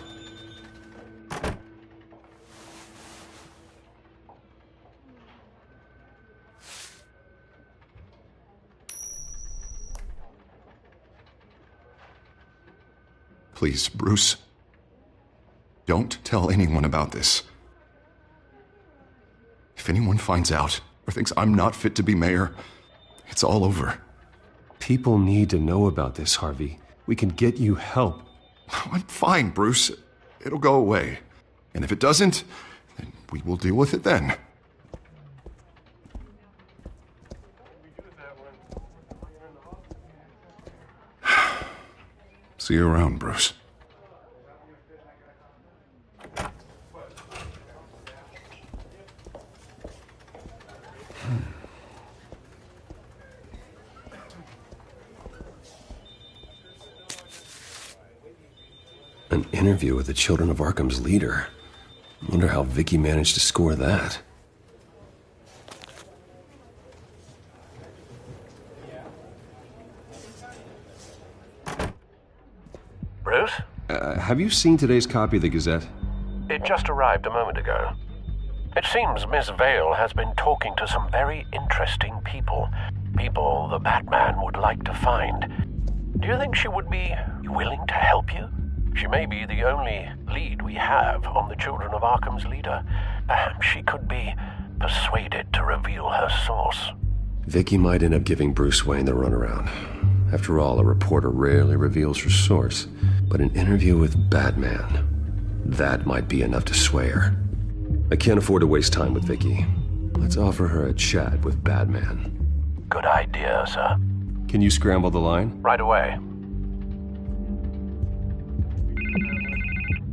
Please, Bruce. Don't tell anyone about this. If anyone finds out or thinks I'm not fit to be mayor, it's all over. People need to know about this, Harvey. We can get you help. I'm fine, Bruce. It'll go away. And if it doesn't, then we will deal with it then. See you around, Bruce. An interview with the Children of Arkham's leader. Wonder how Vicky managed to score that. Bruce? Have you seen today's copy of the Gazette? It just arrived a moment ago. It seems Miss Vale has been talking to some very interesting people. People the Batman would like to find. Do you think she would be willing to help you? She may be the only lead we have on the Children of Arkham's leader. Perhaps she could be persuaded to reveal her source. Vicky might end up giving Bruce Wayne the runaround. After all, a reporter rarely reveals her source. But an interview with Batman, that might be enough to sway her. I can't afford to waste time with Vicky. Let's offer her a chat with Batman. Good idea, sir. Can you scramble the line? Right away.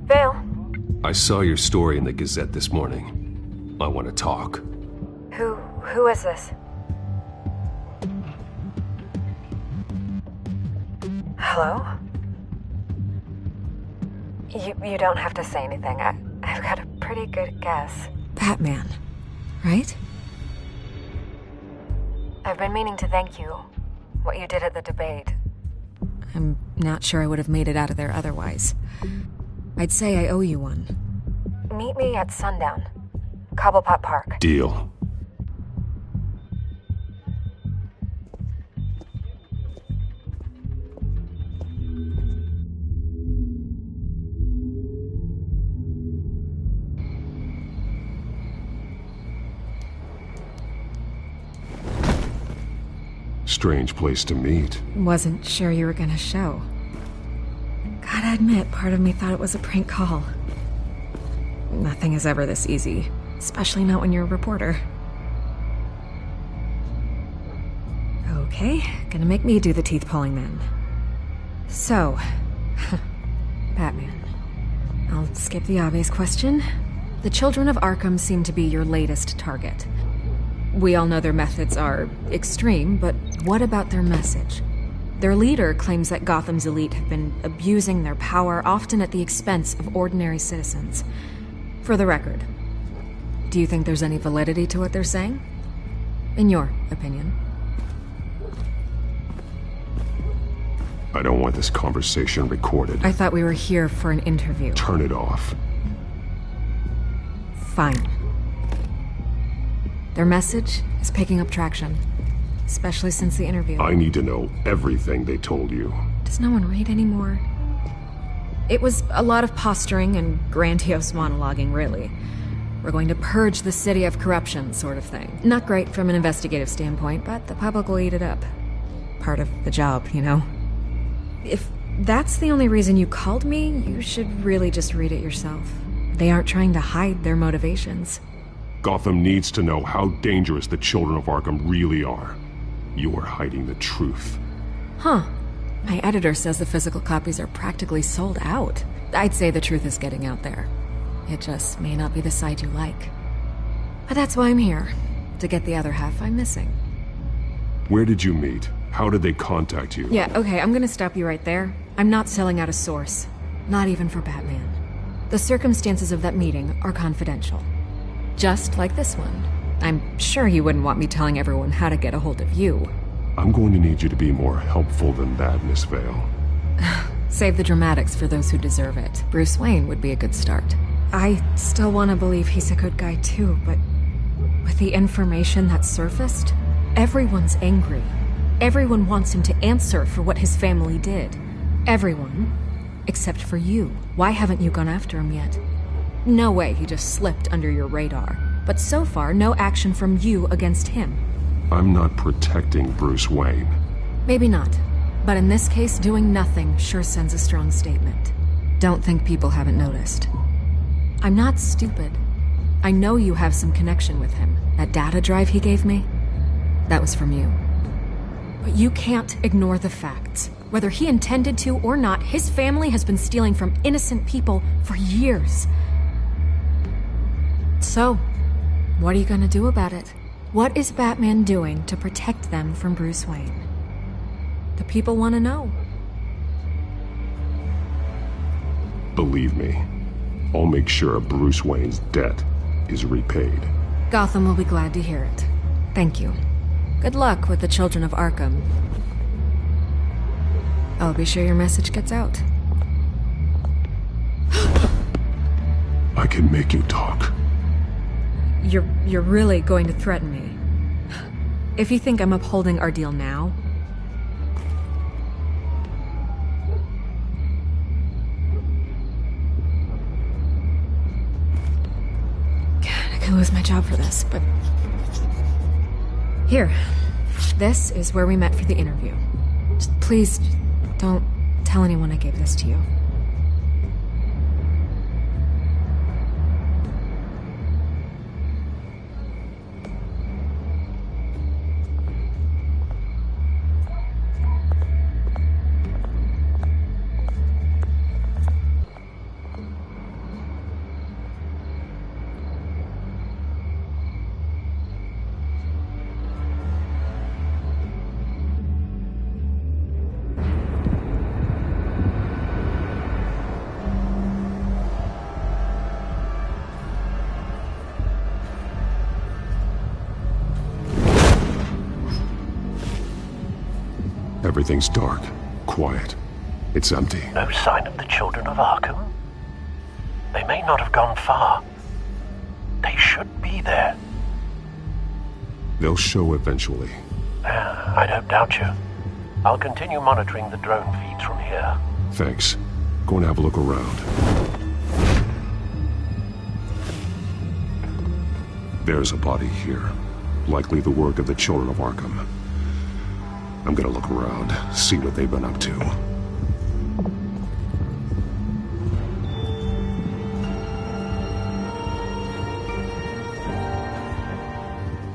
Vale? I saw your story in the Gazette this morning. I want to talk. Who is this? Hello? You don't have to say anything. I've got a pretty good guess. Batman, right? I've been meaning to thank you. What you did at the debate. I'm not sure I would have made it out of there otherwise. I'd say I owe you one. Meet me at sundown. Cobblepot Park. Deal. Strange place to meet. Wasn't sure you were gonna show. Gotta admit, part of me thought it was a prank call. Nothing is ever this easy, especially not when you're a reporter. Okay, gonna make me do the teeth pulling then. So, Batman. I'll skip the obvious question. The Children of Arkham seem to be your latest target. We all know their methods are extreme, but what about their message? Their leader claims that Gotham's elite have been abusing their power, often at the expense of ordinary citizens. For the record, do you think there's any validity to what they're saying? In your opinion? I don't want this conversation recorded. I thought we were here for an interview. Turn it off. Fine. Their message is picking up traction, especially since the interview. I need to know everything they told you. Does no one read anymore? It was a lot of posturing and grandiose monologuing, really. We're going to purge the city of corruption, sort of thing. Not great from an investigative standpoint, but the public will eat it up. Part of the job, you know? If that's the only reason you called me, you should really just read it yourself. They aren't trying to hide their motivations. Gotham needs to know how dangerous the Children of Arkham really are. You are hiding the truth. Huh. My editor says the physical copies are practically sold out. I'd say the truth is getting out there. It just may not be the side you like. But that's why I'm here, to get the other half I'm missing. Where did you meet? How did they contact you? Yeah, okay, I'm gonna stop you right there. I'm not selling out a source. Not even for Batman. The circumstances of that meeting are confidential. Just like this one. I'm sure you wouldn't want me telling everyone how to get a hold of you. I'm going to need you to be more helpful than that, Miss Vale. Save the dramatics for those who deserve it. Bruce Wayne would be a good start. I still want to believe he's a good guy too, but with the information that surfaced, everyone's angry. Everyone wants him to answer for what his family did. Everyone. Except for you. Why haven't you gone after him yet? No way he just slipped under your radar. But so far, no action from you against him. I'm not protecting Bruce Wayne. Maybe not. But in this case, doing nothing sure sends a strong statement. Don't think people haven't noticed. I'm not stupid. I know you have some connection with him. That data drive he gave me, that was from you. But you can't ignore the facts. Whether he intended to or not, his family has been stealing from innocent people for years. So, what are you gonna do about it? What is Batman doing to protect them from Bruce Wayne? The people want to know. Believe me, I'll make sure Bruce Wayne's debt is repaid. Gotham will be glad to hear it. Thank you. Good luck with the children of Arkham. I'll be sure your message gets out. I can make you talk. You're really going to threaten me? If you think I'm upholding our deal now... God, I could lose my job for this, but... Here. This is where we met for the interview. Just please, don't tell anyone I gave this to you. Everything's dark, quiet. It's empty. No sign of the children of Arkham? They may not have gone far. They should be there. They'll show eventually. I don't doubt you. I'll continue monitoring the drone feeds from here. Thanks. Go and have a look around. There's a body here. Likely the work of the children of Arkham. I'm gonna look around, see what they've been up to.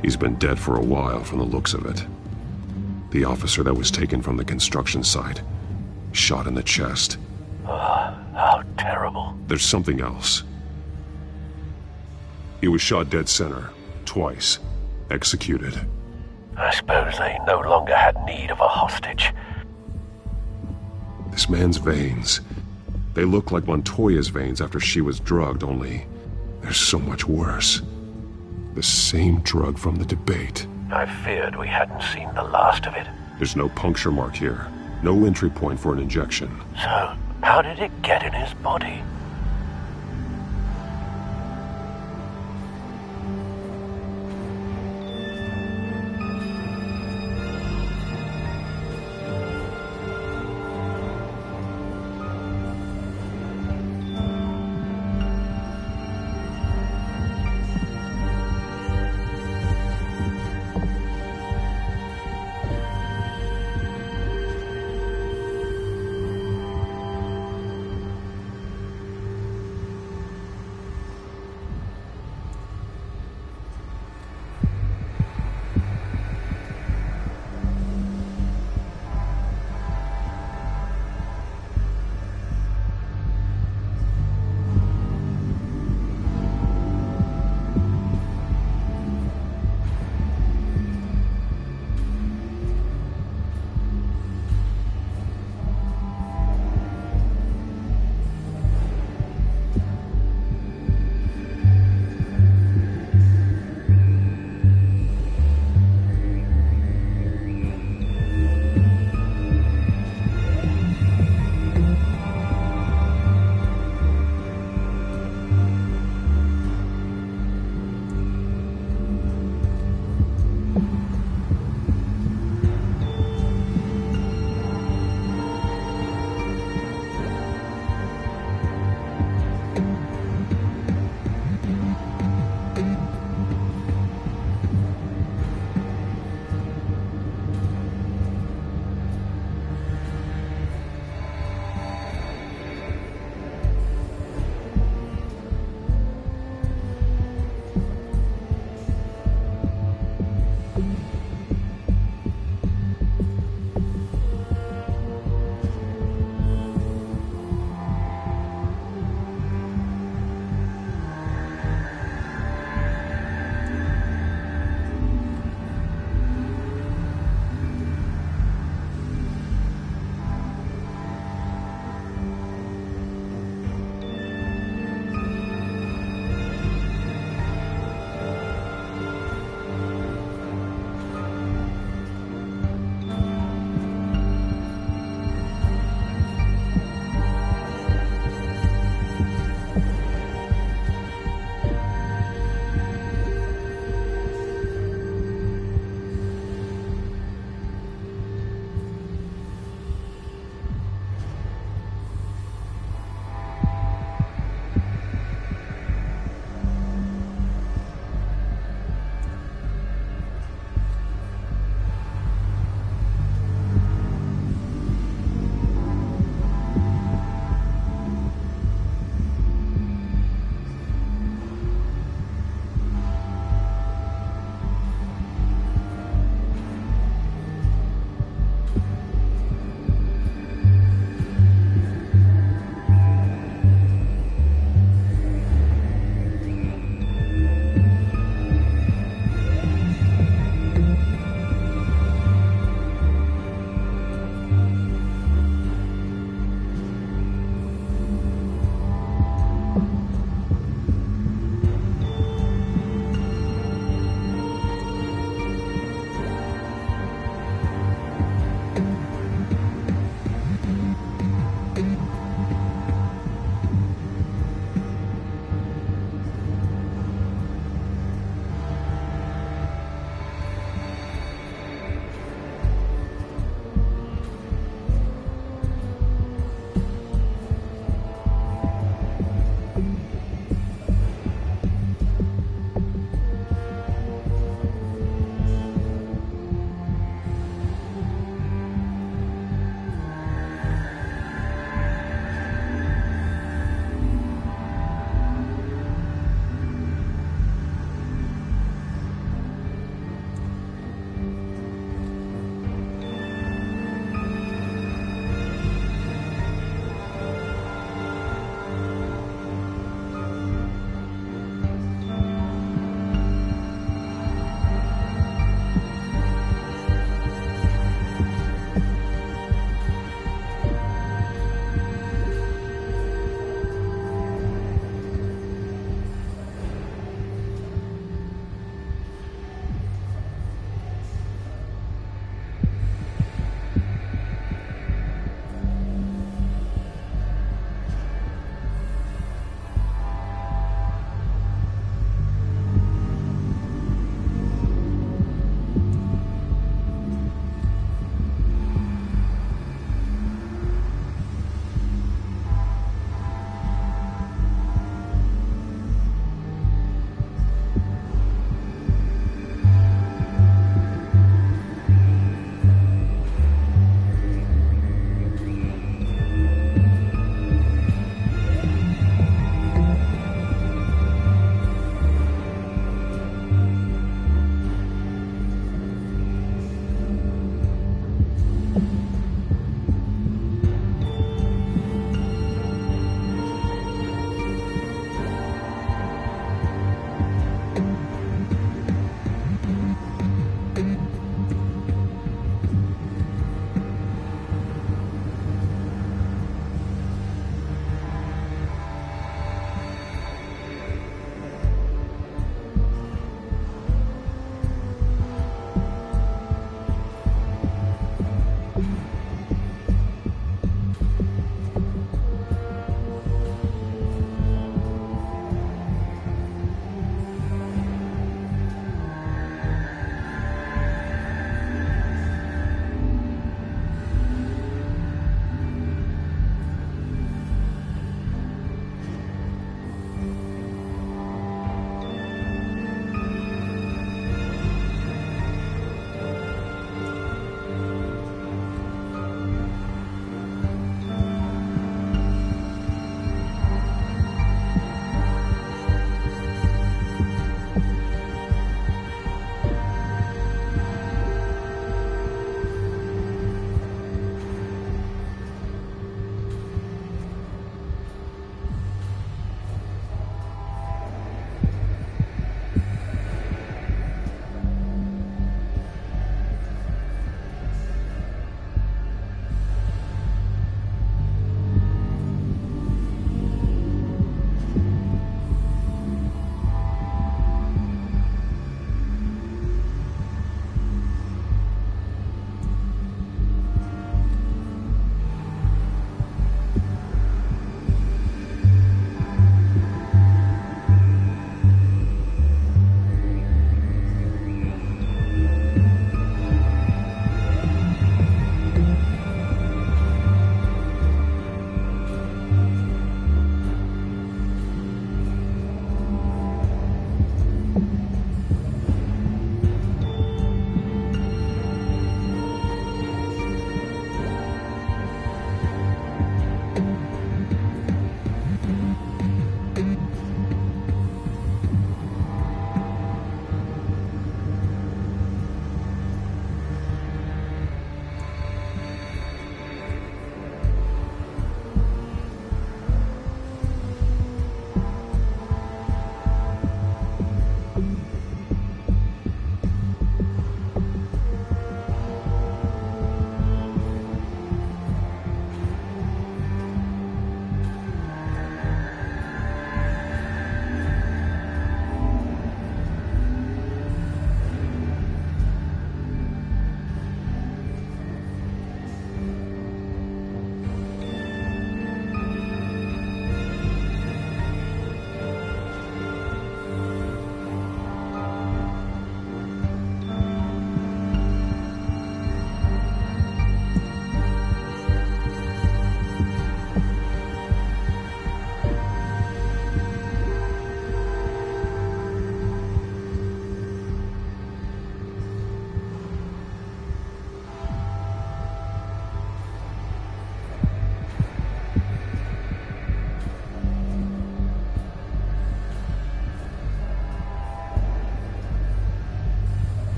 He's been dead for a while from the looks of it. The officer that was taken from the construction site. Shot in the chest. How terrible. There's something else. He was shot dead center, twice. Executed. I suppose they no longer had need of a hostage. This man's veins. They look like Montoya's veins after she was drugged, only they're so much worse. The same drug from the debate. I feared we hadn't seen the last of it. There's no puncture mark here. No entry point for an injection. So, how did it get in his body?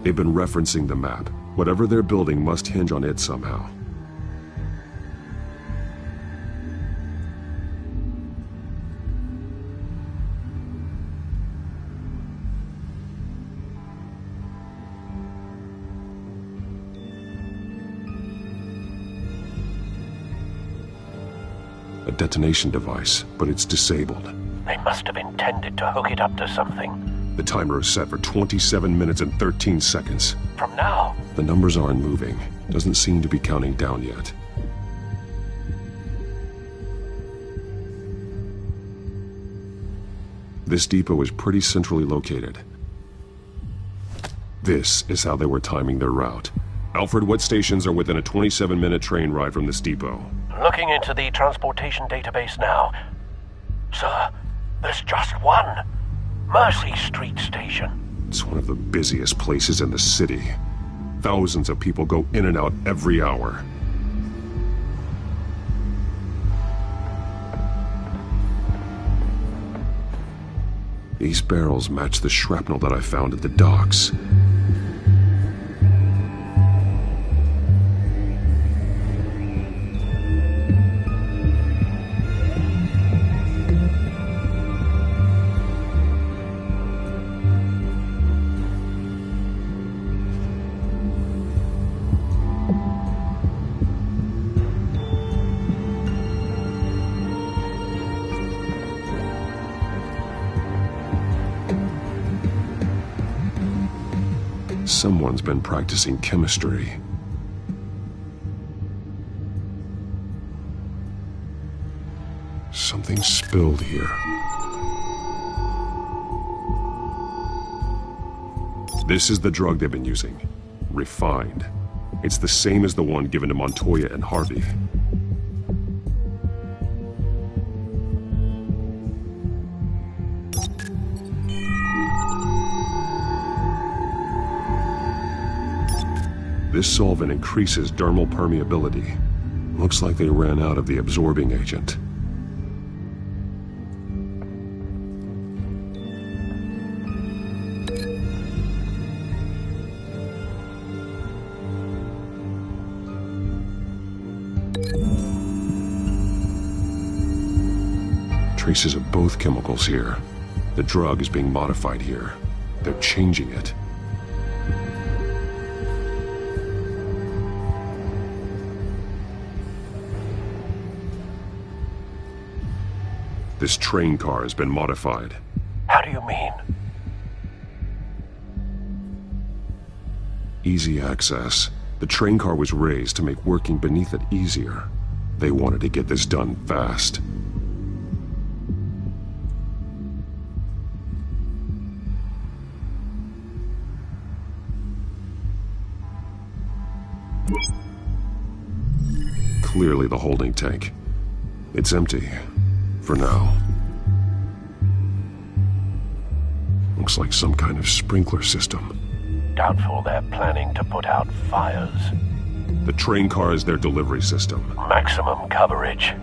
They've been referencing the map. Whatever they're building must hinge on it somehow. A detonation device, but it's disabled. They must have intended to hook it up to something. The timer is set for 27 minutes and 13 seconds. From now? The numbers aren't moving. Doesn't seem to be counting down yet. This depot is pretty centrally located. This is how they were timing their route. Alfred, what stations are within a 27-minute train ride from this depot? Looking into the transportation database now. Sir, there's just one. Mercy Street Station. It's one of the busiest places in the city. Thousands of people go in and out every hour. These barrels match the shrapnel that I found at the docks. Someone's been practicing chemistry. Something spilled here. This is the drug they've been using. Refined. It's the same as the one given to Montoya and Harvey. This solvent increases dermal permeability. Looks like they ran out of the absorbing agent. Traces of both chemicals here. The drug is being modified here. They're changing it. This train car has been modified. How do you mean? Easy access. The train car was raised to make working beneath it easier. They wanted to get this done fast. Clearly the holding tank. It's empty. For now. Looks like some kind of sprinkler system. Doubtful they're planning to put out fires. The train car is their delivery system. Maximum coverage.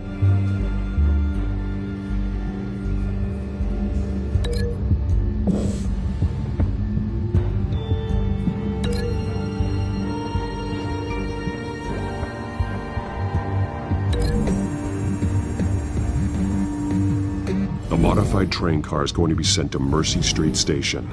The modified train car is going to be sent to Mercy Street Station.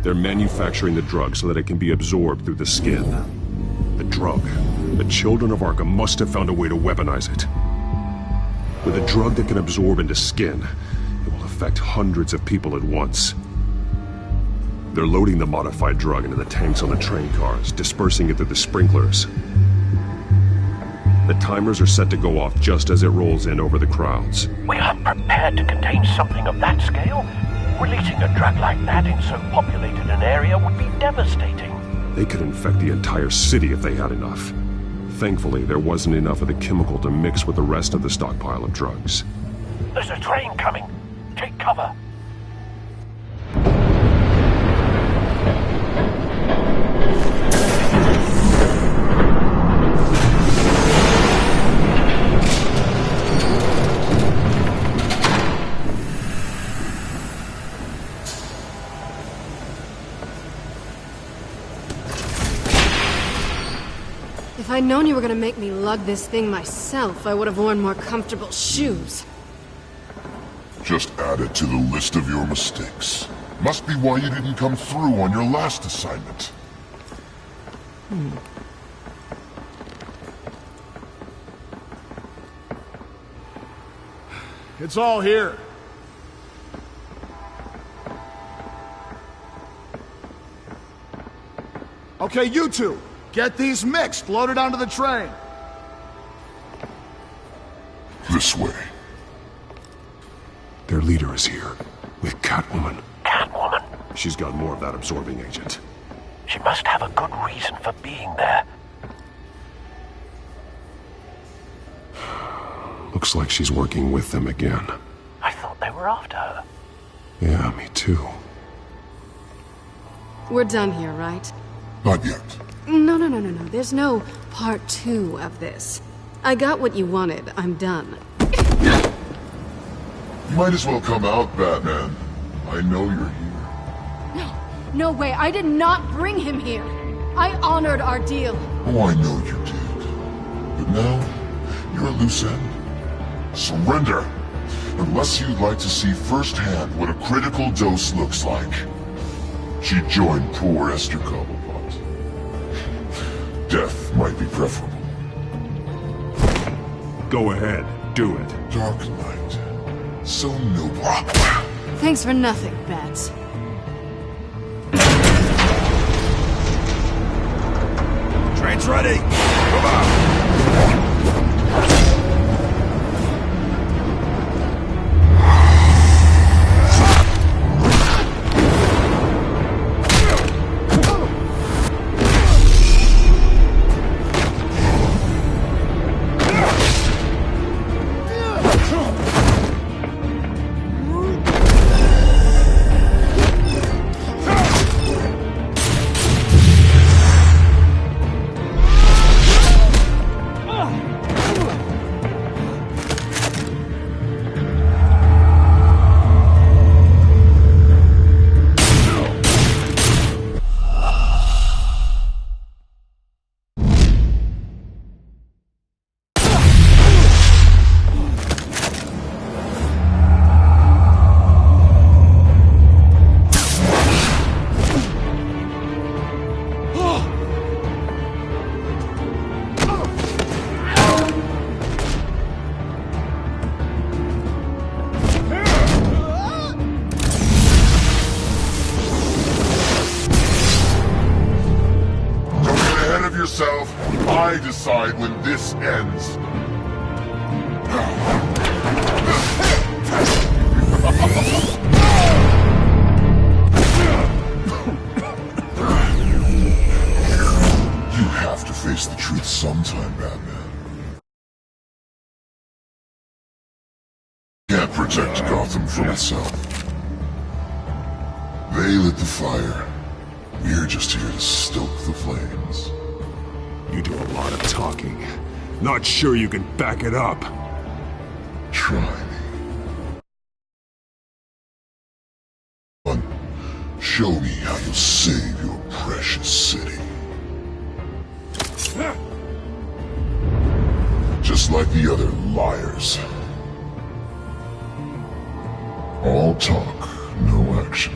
They're manufacturing the drug so that it can be absorbed through the skin. The drug. The children of Arkham must have found a way to weaponize it. With a drug that can absorb into skin, it will affect hundreds of people at once. They're loading the modified drug into the tanks on the train cars, dispersing it through the sprinklers. The timers are set to go off just as it rolls in over the crowds. We aren't prepared to contain something of that scale. Releasing a drug like that in so populated an area would be devastating. They could infect the entire city if they had enough. Thankfully, there wasn't enough of the chemical to mix with the rest of the stockpile of drugs. There's a train coming. Take cover. If I'd known you were gonna make me lug this thing myself, I would have worn more comfortable shoes. Just add it to the list of your mistakes. Must be why you didn't come through on your last assignment. It's all here. Okay, you two. Get these mixed, loaded onto the train. This way. Their leader is here, with Catwoman. Catwoman? She's got more of that absorbing agent. She must have a good reason for being there. Looks like she's working with them again. I thought they were after her. Yeah, me too. We're done here, right? Not yet. No. There's no part 2 of this. I got what you wanted. I'm done. You might as well come out, Batman. I know you're here. No way. I did not bring him here. I honored our deal. Oh, I know you did. But now, you're a loose end. Surrender. Unless you'd like to see firsthand what a critical dose looks like. She joined poor Esther Cobblepot. Death might be preferable. Go ahead, do it. Dark Knight. So noble. Thanks for nothing, Bats. Train's ready! Come on! I decide when this ends. You have to face the truth sometime, Batman. Can't protect Gotham from itself. They lit the fire. We're just here to stoke the flames. You do a lot of talking. Not sure you can back it up. Try me. Show me how you'll save your precious city. Just like the other liars. All talk, no action.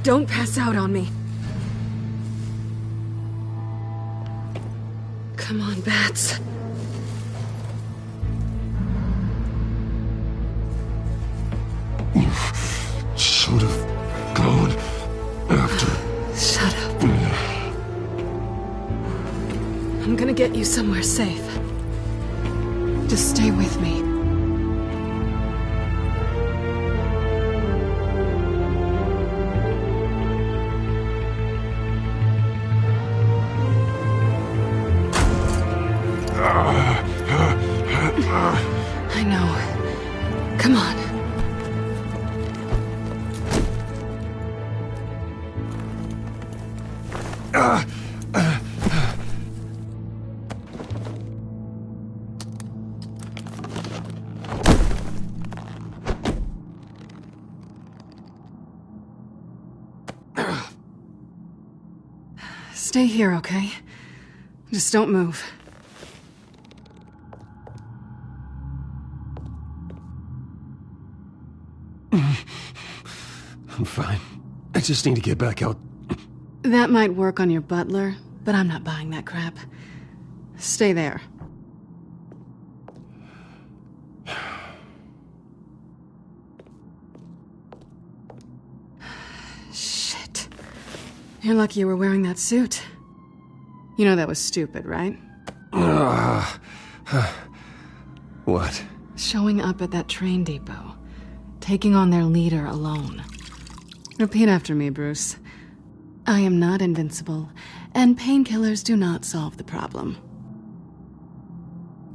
Don't pass out on me. Come on, Bats. You should have gone after. Shut up. I'm gonna get you somewhere safe. Just stay with me. I know. Come on. Stay here, okay? Just don't move. I'm fine. I just need to get back out. That might work on your butler, but I'm not buying that crap. Stay there. Shit. You're lucky you were wearing that suit. You know that was stupid, right? What? Showing up at that train depot. Taking on their leader alone. Repeat after me, Bruce. I am not invincible, and painkillers do not solve the problem.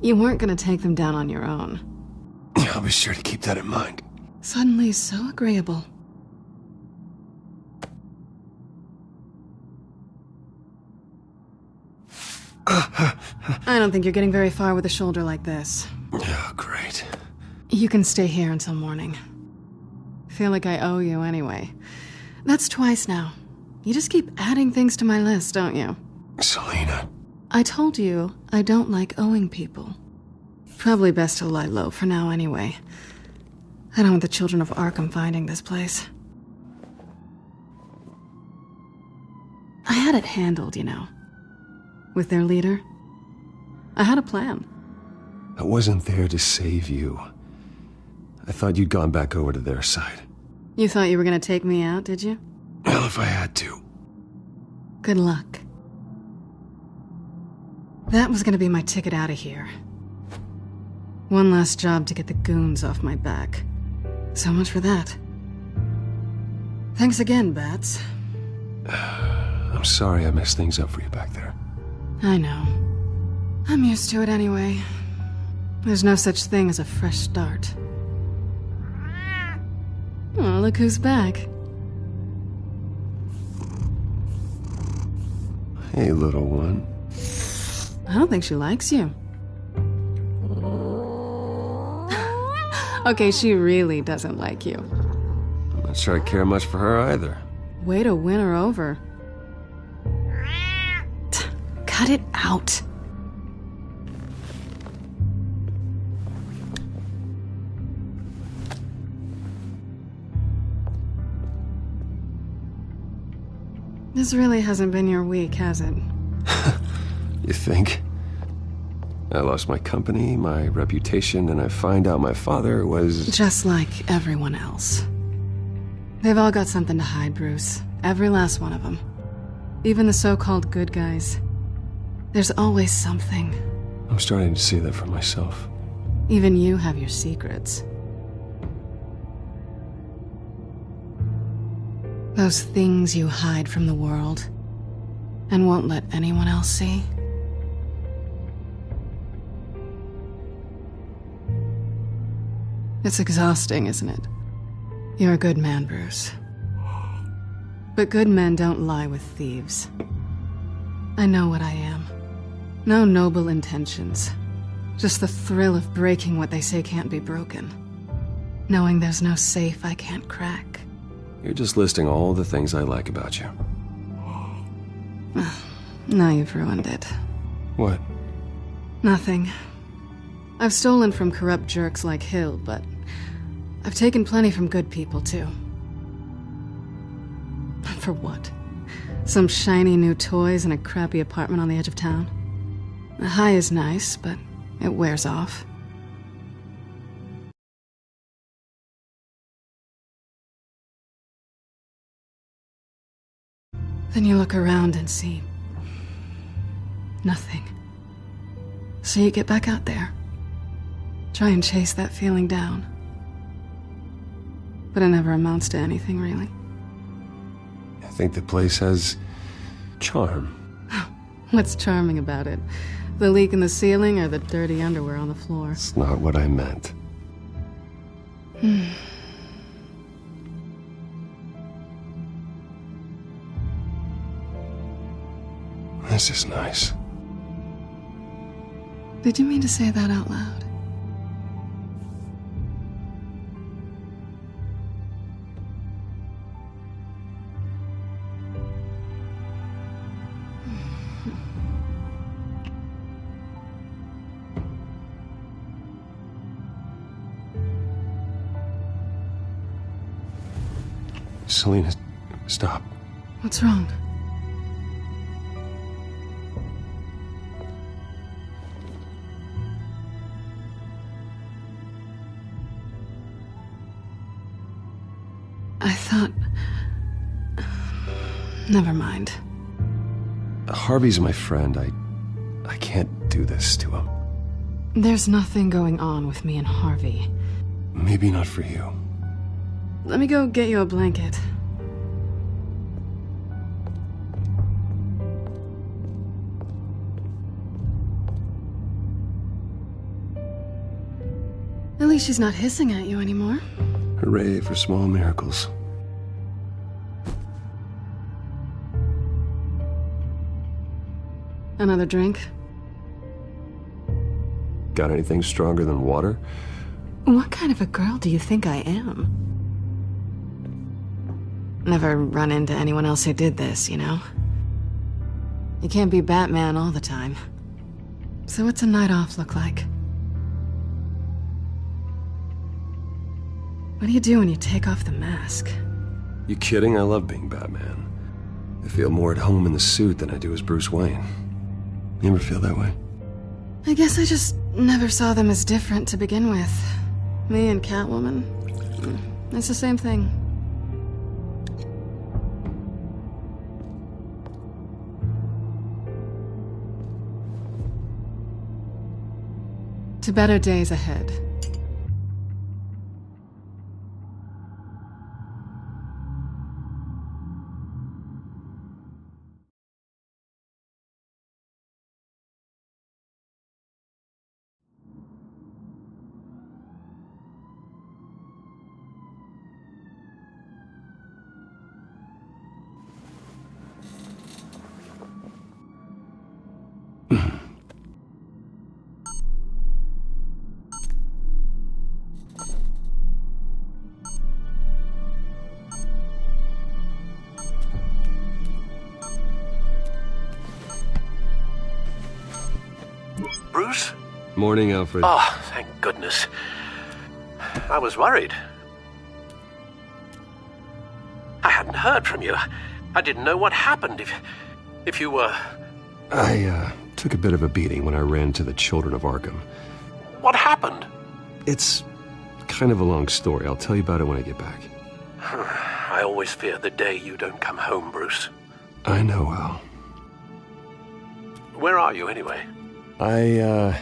You weren't gonna take them down on your own. I'll be sure to keep that in mind. Suddenly so agreeable. I don't think you're getting very far with a shoulder like this. Oh, great. You can stay here until morning. Feel like I owe you anyway. That's twice now. You just keep adding things to my list, don't you? Selena. I told you I don't like owing people. Probably best to lie low for now anyway. I don't want the children of Arkham finding this place. I had it handled, you know. With their leader. I had a plan. I wasn't there to save you. I thought you'd gone back over to their side. You thought you were gonna take me out, did you? Well, if I had to. Good luck. That was gonna be my ticket out of here. One last job to get the goons off my back. So much for that. Thanks again, Bats. I'm sorry I messed things up for you back there. I know. I'm used to it anyway. There's no such thing as a fresh start. Oh, look who's back. Hey, little one. I don't think she likes you. Okay, she really doesn't like you. I'm not sure I care much for her either. Way to win her over. Cut it out. This really hasn't been your week, has it? You think? I lost my company, my reputation, and I find out my father was... Just like everyone else. They've all got something to hide, Bruce. Every last one of them. Even the so-called good guys. There's always something. I'm starting to see that for myself. Even you have your secrets. Those things you hide from the world and won't let anyone else see. It's exhausting, isn't it? You're a good man, Bruce. But good men don't lie with thieves. I know what I am. No noble intentions. Just the thrill of breaking what they say can't be broken. Knowing there's no safe I can't crack. You're just listing all the things I like about you. Now you've ruined it. What? Nothing. I've stolen from corrupt jerks like Hill, but I've taken plenty from good people, too. For what? Some shiny new toys and a crappy apartment on the edge of town? The high is nice, but it wears off. Then you look around and see nothing. So you get back out there. Try and chase that feeling down. But it never amounts to anything, really. I think the place has charm. What's charming about it? The leak in the ceiling or the dirty underwear on the floor? It's not what I meant. This is nice. Did you mean to say that out loud? Selena, stop. What's wrong? I thought... Never mind. Harvey's my friend. I can't do this to him. There's nothing going on with me and Harvey. Maybe not for you. Let me go get you a blanket. At least she's not hissing at you anymore. Hooray for small miracles. Another drink? Got anything stronger than water? What kind of a girl do you think I am? Never run into anyone else who did this, you know? You can't be Batman all the time. So what's a night off look like? What do you do when you take off the mask? You kidding? I love being Batman. I feel more at home in the suit than I do as Bruce Wayne. You ever feel that way? I guess I just never saw them as different to begin with. Me and Catwoman. It's the same thing. To better days ahead. Bruce? Morning, Alfred. Oh, thank goodness. I was worried. I hadn't heard from you. I didn't know what happened if you were... I took a bit of a beating when I ran to the Children of Arkham. What happened? It's kind of a long story. I'll tell you about it when I get back. I always fear the day you don't come home, Bruce. I know, Al. Where are you, anyway? I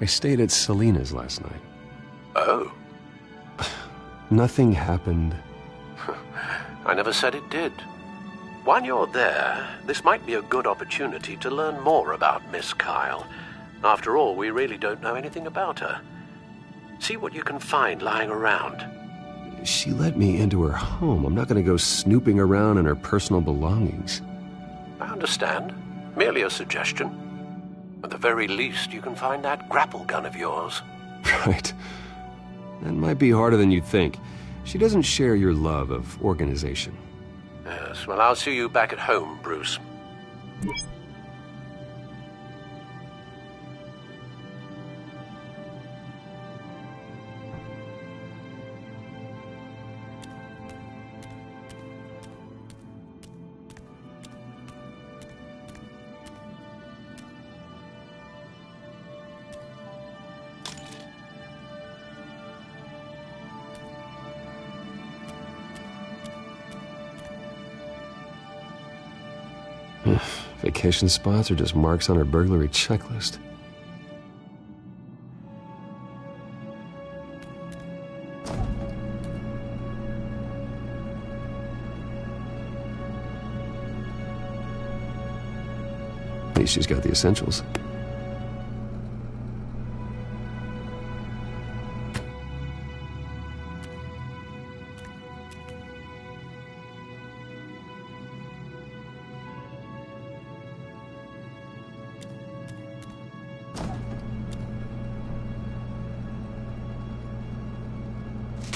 stayed at Selena's last night. Oh. Nothing happened. I never said it did. While you're there, this might be a good opportunity to learn more about Miss Kyle. After all, we really don't know anything about her. See what you can find lying around. She let me into her home. I'm not going to go snooping around in her personal belongings. I understand. Merely a suggestion. At the very least, you can find that grapple gun of yours. Right. That might be harder than you'd think. She doesn't share your love of organization. Yes, well, I'll see you back at home, Bruce. Vacation spots are just marks on her burglary checklist. At least she's got the essentials.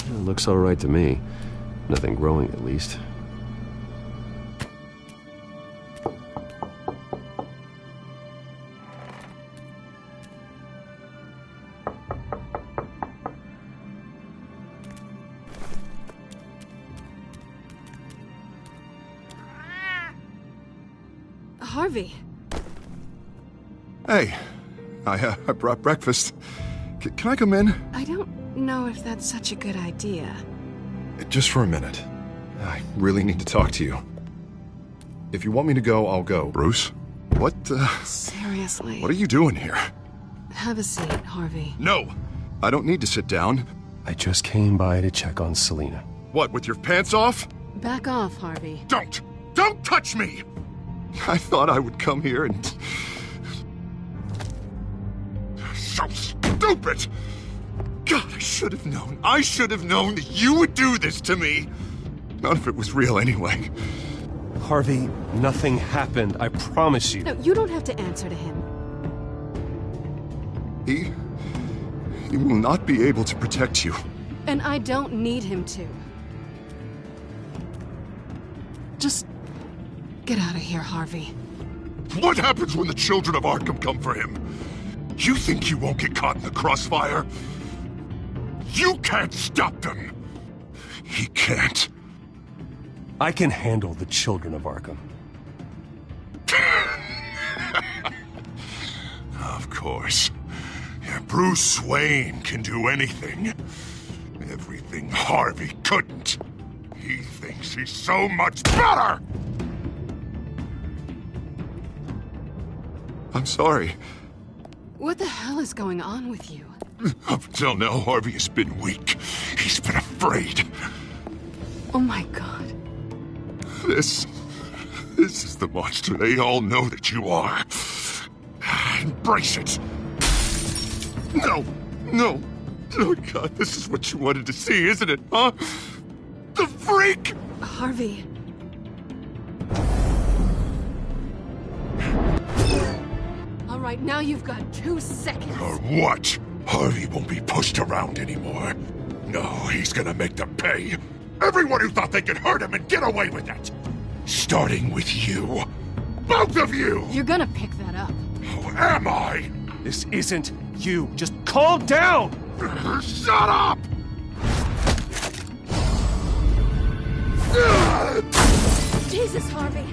It looks all right to me. Nothing growing, at least. Harvey. Hey, I brought breakfast. Can I come in? I don't know if that's such a good idea. Just for a minute. I really need to talk to you. If you want me to go, I'll go. Bruce? What, Seriously. What are you doing here? Have a seat, Harvey. No! I don't need to sit down. I just came by to check on Selina. What, with your pants off? Back off, Harvey. Don't! Don't touch me! I thought I would come here and... So stupid! God, I should have known. I should have known that you would do this to me. None of it was real anyway. Harvey, nothing happened. I promise you. No, you don't have to answer to him. He will not be able to protect you. And I don't need him to. Just get out of here, Harvey. What happens when the children of Arkham come for him? You think you won't get caught in the crossfire? You can't stop them. He can't. I can handle the children of Arkham. Of course. Yeah, Bruce Wayne can do anything. Everything Harvey couldn't. He thinks he's so much better! I'm sorry. What the hell is going on with you? Up until now, Harvey has been weak. He's been afraid. Oh my God. This is the monster they all know that you are. Embrace it. No, no. Oh God, this is what you wanted to see, isn't it, huh? The freak! Harvey. All right, now you've got 2 seconds. Or what? Harvey won't be pushed around anymore. No, he's gonna make them pay. Everyone who thought they could hurt him and get away with it. Starting with you. Both of you! You're gonna pick that up. Who am I? This isn't you. Just calm down! Shut up! Jesus, Harvey.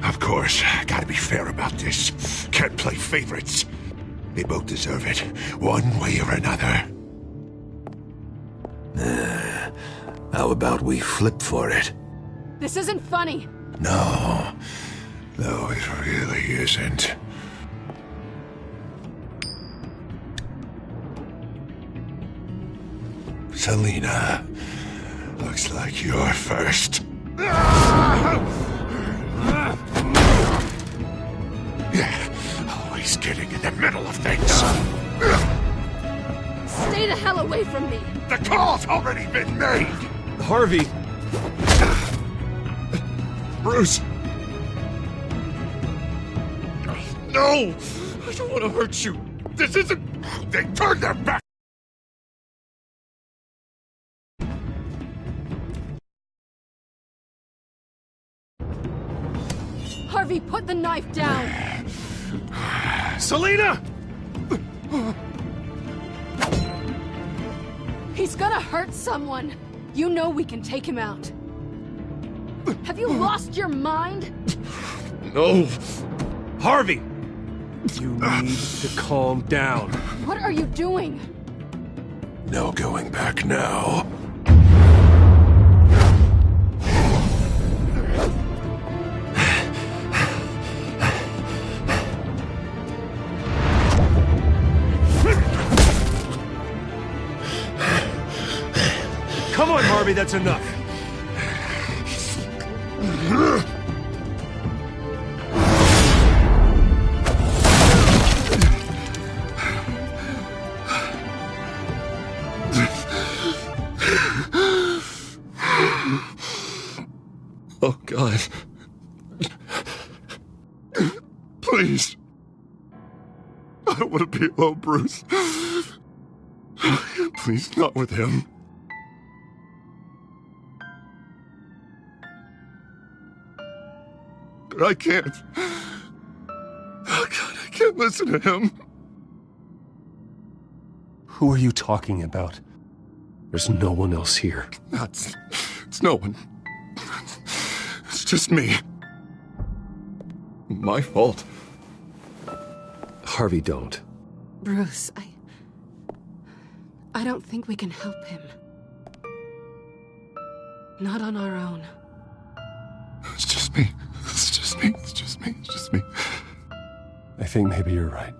Of course, gotta be fair about this. Can't play favorites. They both deserve it, one way or another. How about we flip for it? This isn't funny. No, it really isn't. Selina, looks like you're first. Yeah, always getting in the middle of things. Stay the hell away from me. The call's already been made. Harvey. Bruce. No, I don't want to hurt you. This isn't... They turned their back. Harvey, put the knife down! Selina! He's gonna hurt someone! You know we can take him out. Have you lost your mind? No! Harvey! You need to calm down. What are you doing? No going back now. Come on, Harvey, that's enough. Oh, God. Please. I don't want to be alone, Bruce. Please, not with him. But I can't. Oh, God, I can't listen to him. Who are you talking about? There's no one else here. It's no one. It's just me. My fault. Harvey, don't. Bruce, I don't think we can help him. Not on our own. It's just me. It's just me. It's just me. It's just me. I think maybe you're right.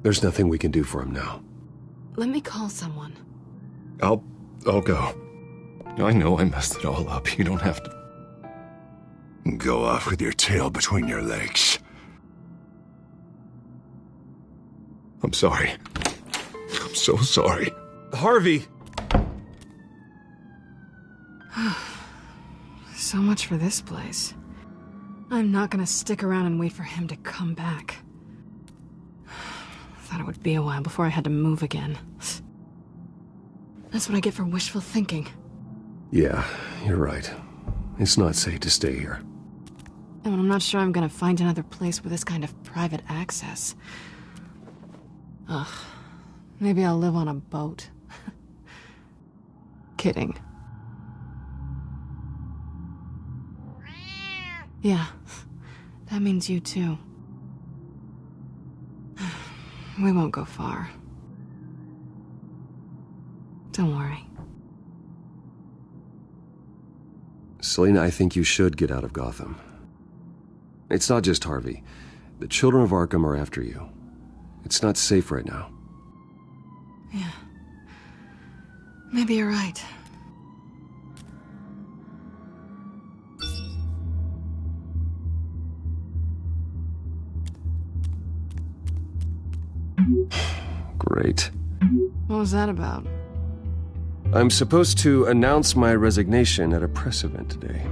There's nothing we can do for him now. Let me call someone. I'll go. I know I messed it all up. You don't have to. Go off with your tail between your legs. I'm sorry. I'm so sorry. Harvey! So much for this place. I'm not gonna stick around and wait for him to come back. Thought it would be a while before I had to move again. That's what I get for wishful thinking. Yeah, you're right. It's not safe to stay here. And I'm not sure I'm gonna find another place with this kind of private access. Ugh. Maybe I'll live on a boat. Kidding. Yeah, that means you too. We won't go far. Don't worry. Selina, I think you should get out of Gotham. It's not just Harvey. The children of Arkham are after you. It's not safe right now. Yeah. Maybe you're right. Great. What was that about? I'm supposed to announce my resignation at a press event today.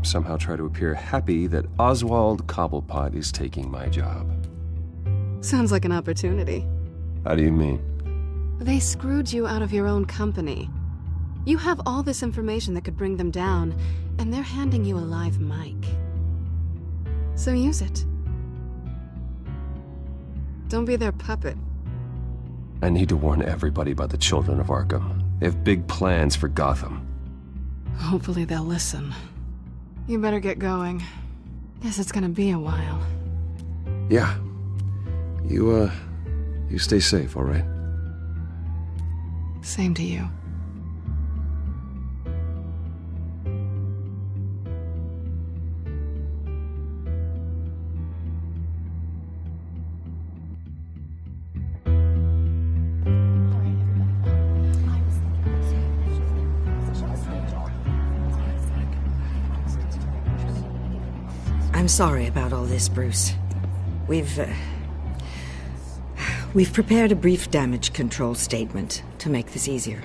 Somehow try to appear happy that Oswald Cobblepot is taking my job. Sounds like an opportunity. How do you mean? They screwed you out of your own company. You have all this information that could bring them down, and they're handing you a live mic. So use it. Don't be their puppet. I need to warn everybody about the children of Arkham. They have big plans for Gotham. Hopefully they'll listen. You better get going. Guess it's gonna be a while. Yeah. You stay safe, all right? Same to you. I'm sorry about all this, Bruce. We've prepared a brief damage control statement to make this easier.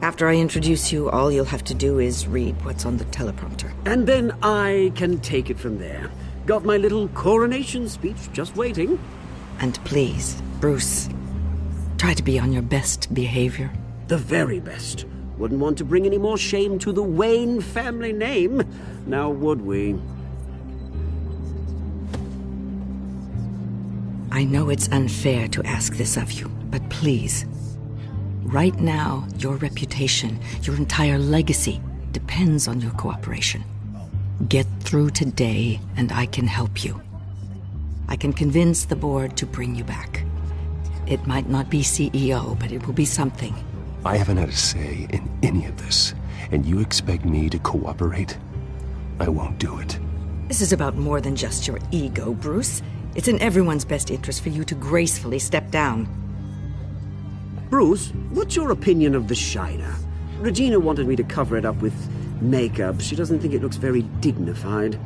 After I introduce you, all you'll have to do is read what's on the teleprompter. And then I can take it from there. Got my little coronation speech just waiting. And please, Bruce, try to be on your best behavior. The very best. Wouldn't want to bring any more shame to the Wayne family name, now would we? I know it's unfair to ask this of you, but please. Right now, your reputation, your entire legacy, depends on your cooperation. Get through today, and I can help you. I can convince the board to bring you back. It might not be CEO, but it will be something. I haven't had a say in any of this, and you expect me to cooperate? I won't do it. This is about more than just your ego, Bruce. It's in everyone's best interest for you to gracefully step down. Bruce, what's your opinion of the Shiner? Regina wanted me to cover it up with makeup. She doesn't think it looks very dignified.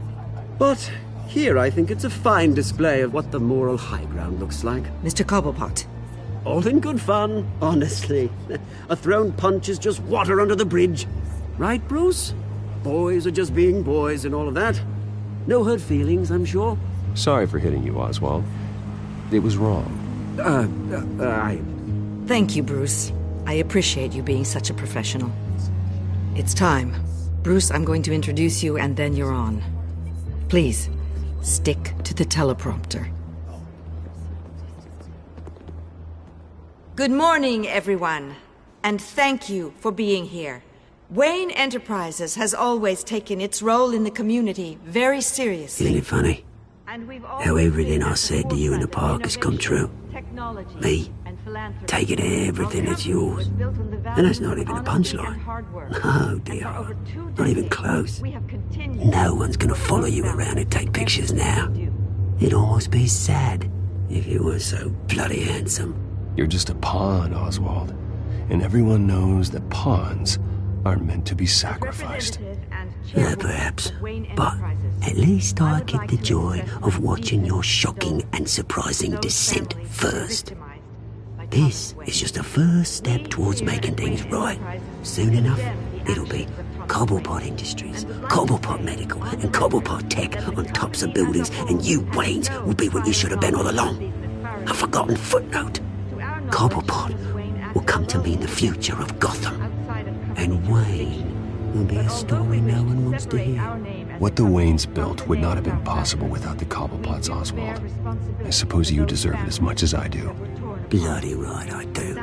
But here I think it's a fine display of what the moral high ground looks like. Mr. Cobblepot. All in good fun, honestly. A thrown punch is just water under the bridge. Right, Bruce? Boys are just being boys and all of that. No hurt feelings, I'm sure. Sorry for hitting you, Oswald. It was wrong. Thank you, Bruce. I appreciate you being such a professional. It's time. Bruce, I'm going to introduce you and then you're on. Please, stick to the teleprompter. Good morning, everyone. And thank you for being here. Wayne Enterprises has always taken its role in the community very seriously. Isn't it funny? How everything I said to you in the park has come true. Me, taking everything that's yours. And that's not even a punchline. No, dear. Not even close. No one's gonna follow you around and take pictures now. It'd almost be sad if you were so bloody handsome. You're just a pawn, Oswald. And everyone knows that pawns are meant to be sacrificed. Perhaps. But at least I get the joy of watching your shocking and surprising descent first. This is just a first step towards making things right. Soon enough, it'll be Cobblepot Industries, Cobblepot Medical, and Cobblepot Tech on tops of buildings, and you, Waynes, will be what you should have been all along. A forgotten footnote. Cobblepot will come to mean the future of Gotham. And Wayne will be a story no one wants to hear. What the Waynes built would not have been possible without the Cobblepots, Oswald. I suppose you deserve it as much as I do. Bloody right I do.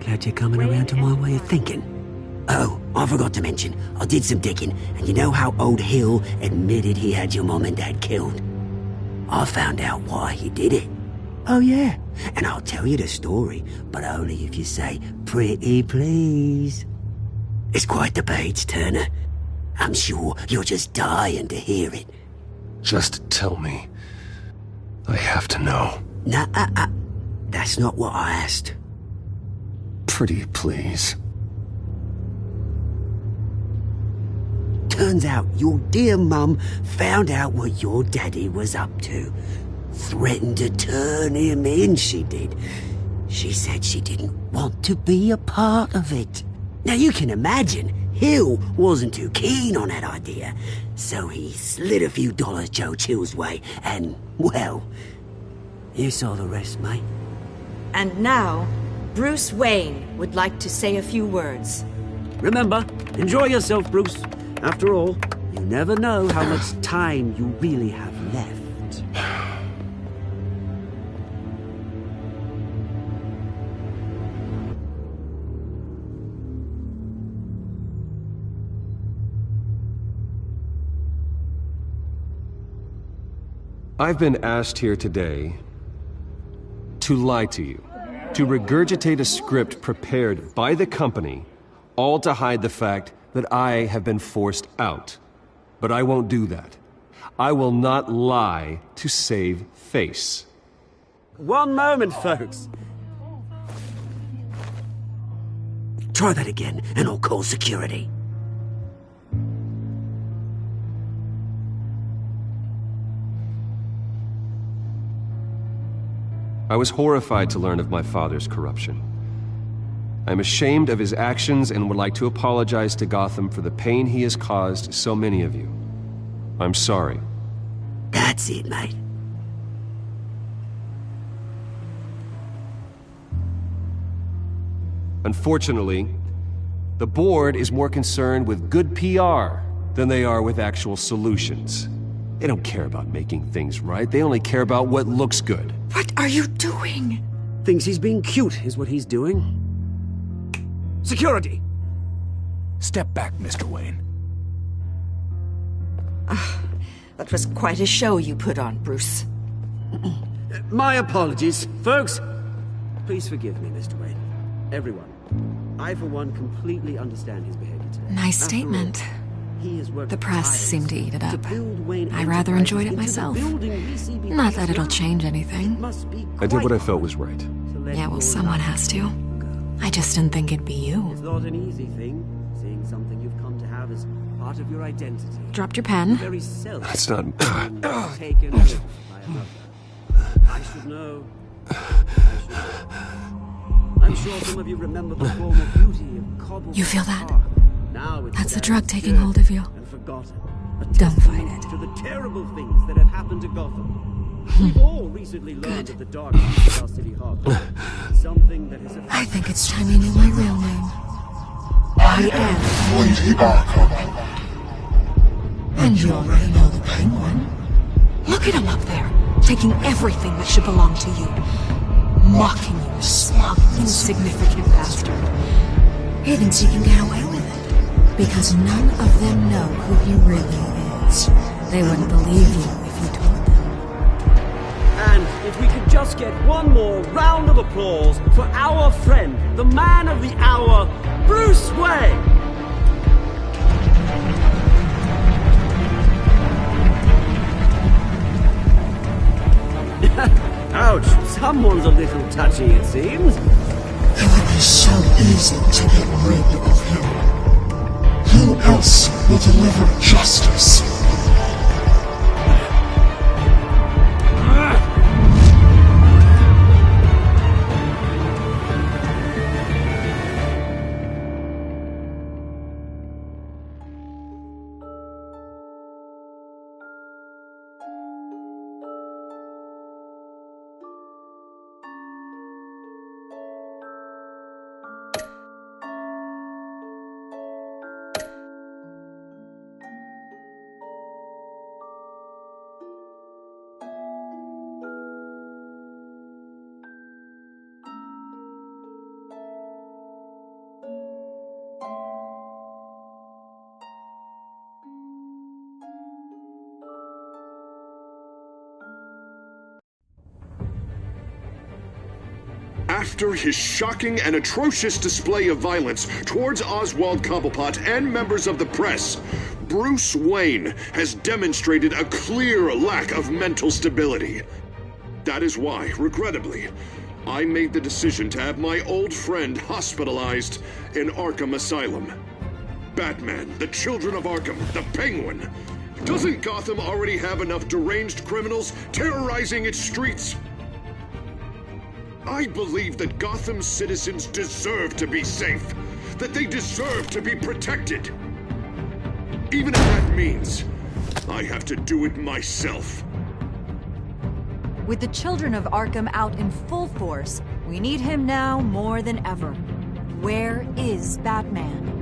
Glad you're coming around to my way of thinking. Oh, I forgot to mention, I did some digging, and you know how old Hill admitted he had your mom and dad killed? I found out why he did it. Oh yeah, and I'll tell you the story, but only if you say, pretty please. It's quite the page, Turner. I'm sure you're just dying to hear it. Just tell me. I have to know. Nah, that's not what I asked. Pretty please. Turns out your dear mum found out what your daddy was up to. Threatened to turn him in, she did. She said she didn't want to be a part of it. Now you can imagine, Hill wasn't too keen on that idea, so he slid a few dollars Joe Chill's way, and, well, you saw the rest, mate. And now, Bruce Wayne would like to say a few words. Remember, enjoy yourself, Bruce. After all, you never know how much time you really have left. I've been asked here today to lie to you, to regurgitate a script prepared by the company, all to hide the fact that I have been forced out. But I won't do that. I will not lie to save face. One moment, folks. Try that again, and I'll call security. I was horrified to learn of my father's corruption. I'm ashamed of his actions and would like to apologize to Gotham for the pain he has caused so many of you. I'm sorry. That's it, mate. Unfortunately, the board is more concerned with good PR than they are with actual solutions. They don't care about making things right. They only care about what looks good. What are you doing? Thinks he's being cute, is what he's doing. Security! Step back, Mr. Wayne. That was quite a show you put on, Bruce. My apologies. Folks, please forgive me, Mr. Wayne. Everyone. I, for one, completely understand his behavior today. Nice statement. The press seemed to eat it up. I rather enjoyed it myself. Not that it'll change anything. I did what I felt was right. Yeah, well, someone has to. I just didn't think it'd be you. It's not an easy thing, seeing something you've come to have as part of your identity. Dropped your pen. Very self. That's not... Taken over by another. I should know. I'm sure some of you remember the former beauty of Cobble. You feel that? Now it's That's the drug taking hold of you. and forgotten. Don't fight it. To the terrible things that have happened to Gotham. We've all recently learned of the dark side of our city harbor. Something that is I think it's time you knew my real name. I am Lady Arkham. And you already know the Penguin. Look at him up there, taking everything that should belong to you. Mocking you, smug, insignificant bastard. He thinks he can get away with it. Because none of them know who he really is. They wouldn't believe you if you told them. And if we could just get one more round of applause for our friend, the man of the hour, Bruce Wayne! Ouch, someone's a little touchy, it seems. It would be so easy to get rid of him. Who else will deliver justice? After his shocking and atrocious display of violence towards Oswald Cobblepot and members of the press, Bruce Wayne has demonstrated a clear lack of mental stability. That is why, regrettably, I made the decision to have my old friend hospitalized in Arkham Asylum. Batman, the Children of Arkham, the Penguin. Doesn't Gotham already have enough deranged criminals terrorizing its streets? I believe that Gotham's citizens deserve to be safe, that they deserve to be protected. Even if that means I have to do it myself. With the Children of Arkham out in full force, we need him now more than ever. Where is Batman?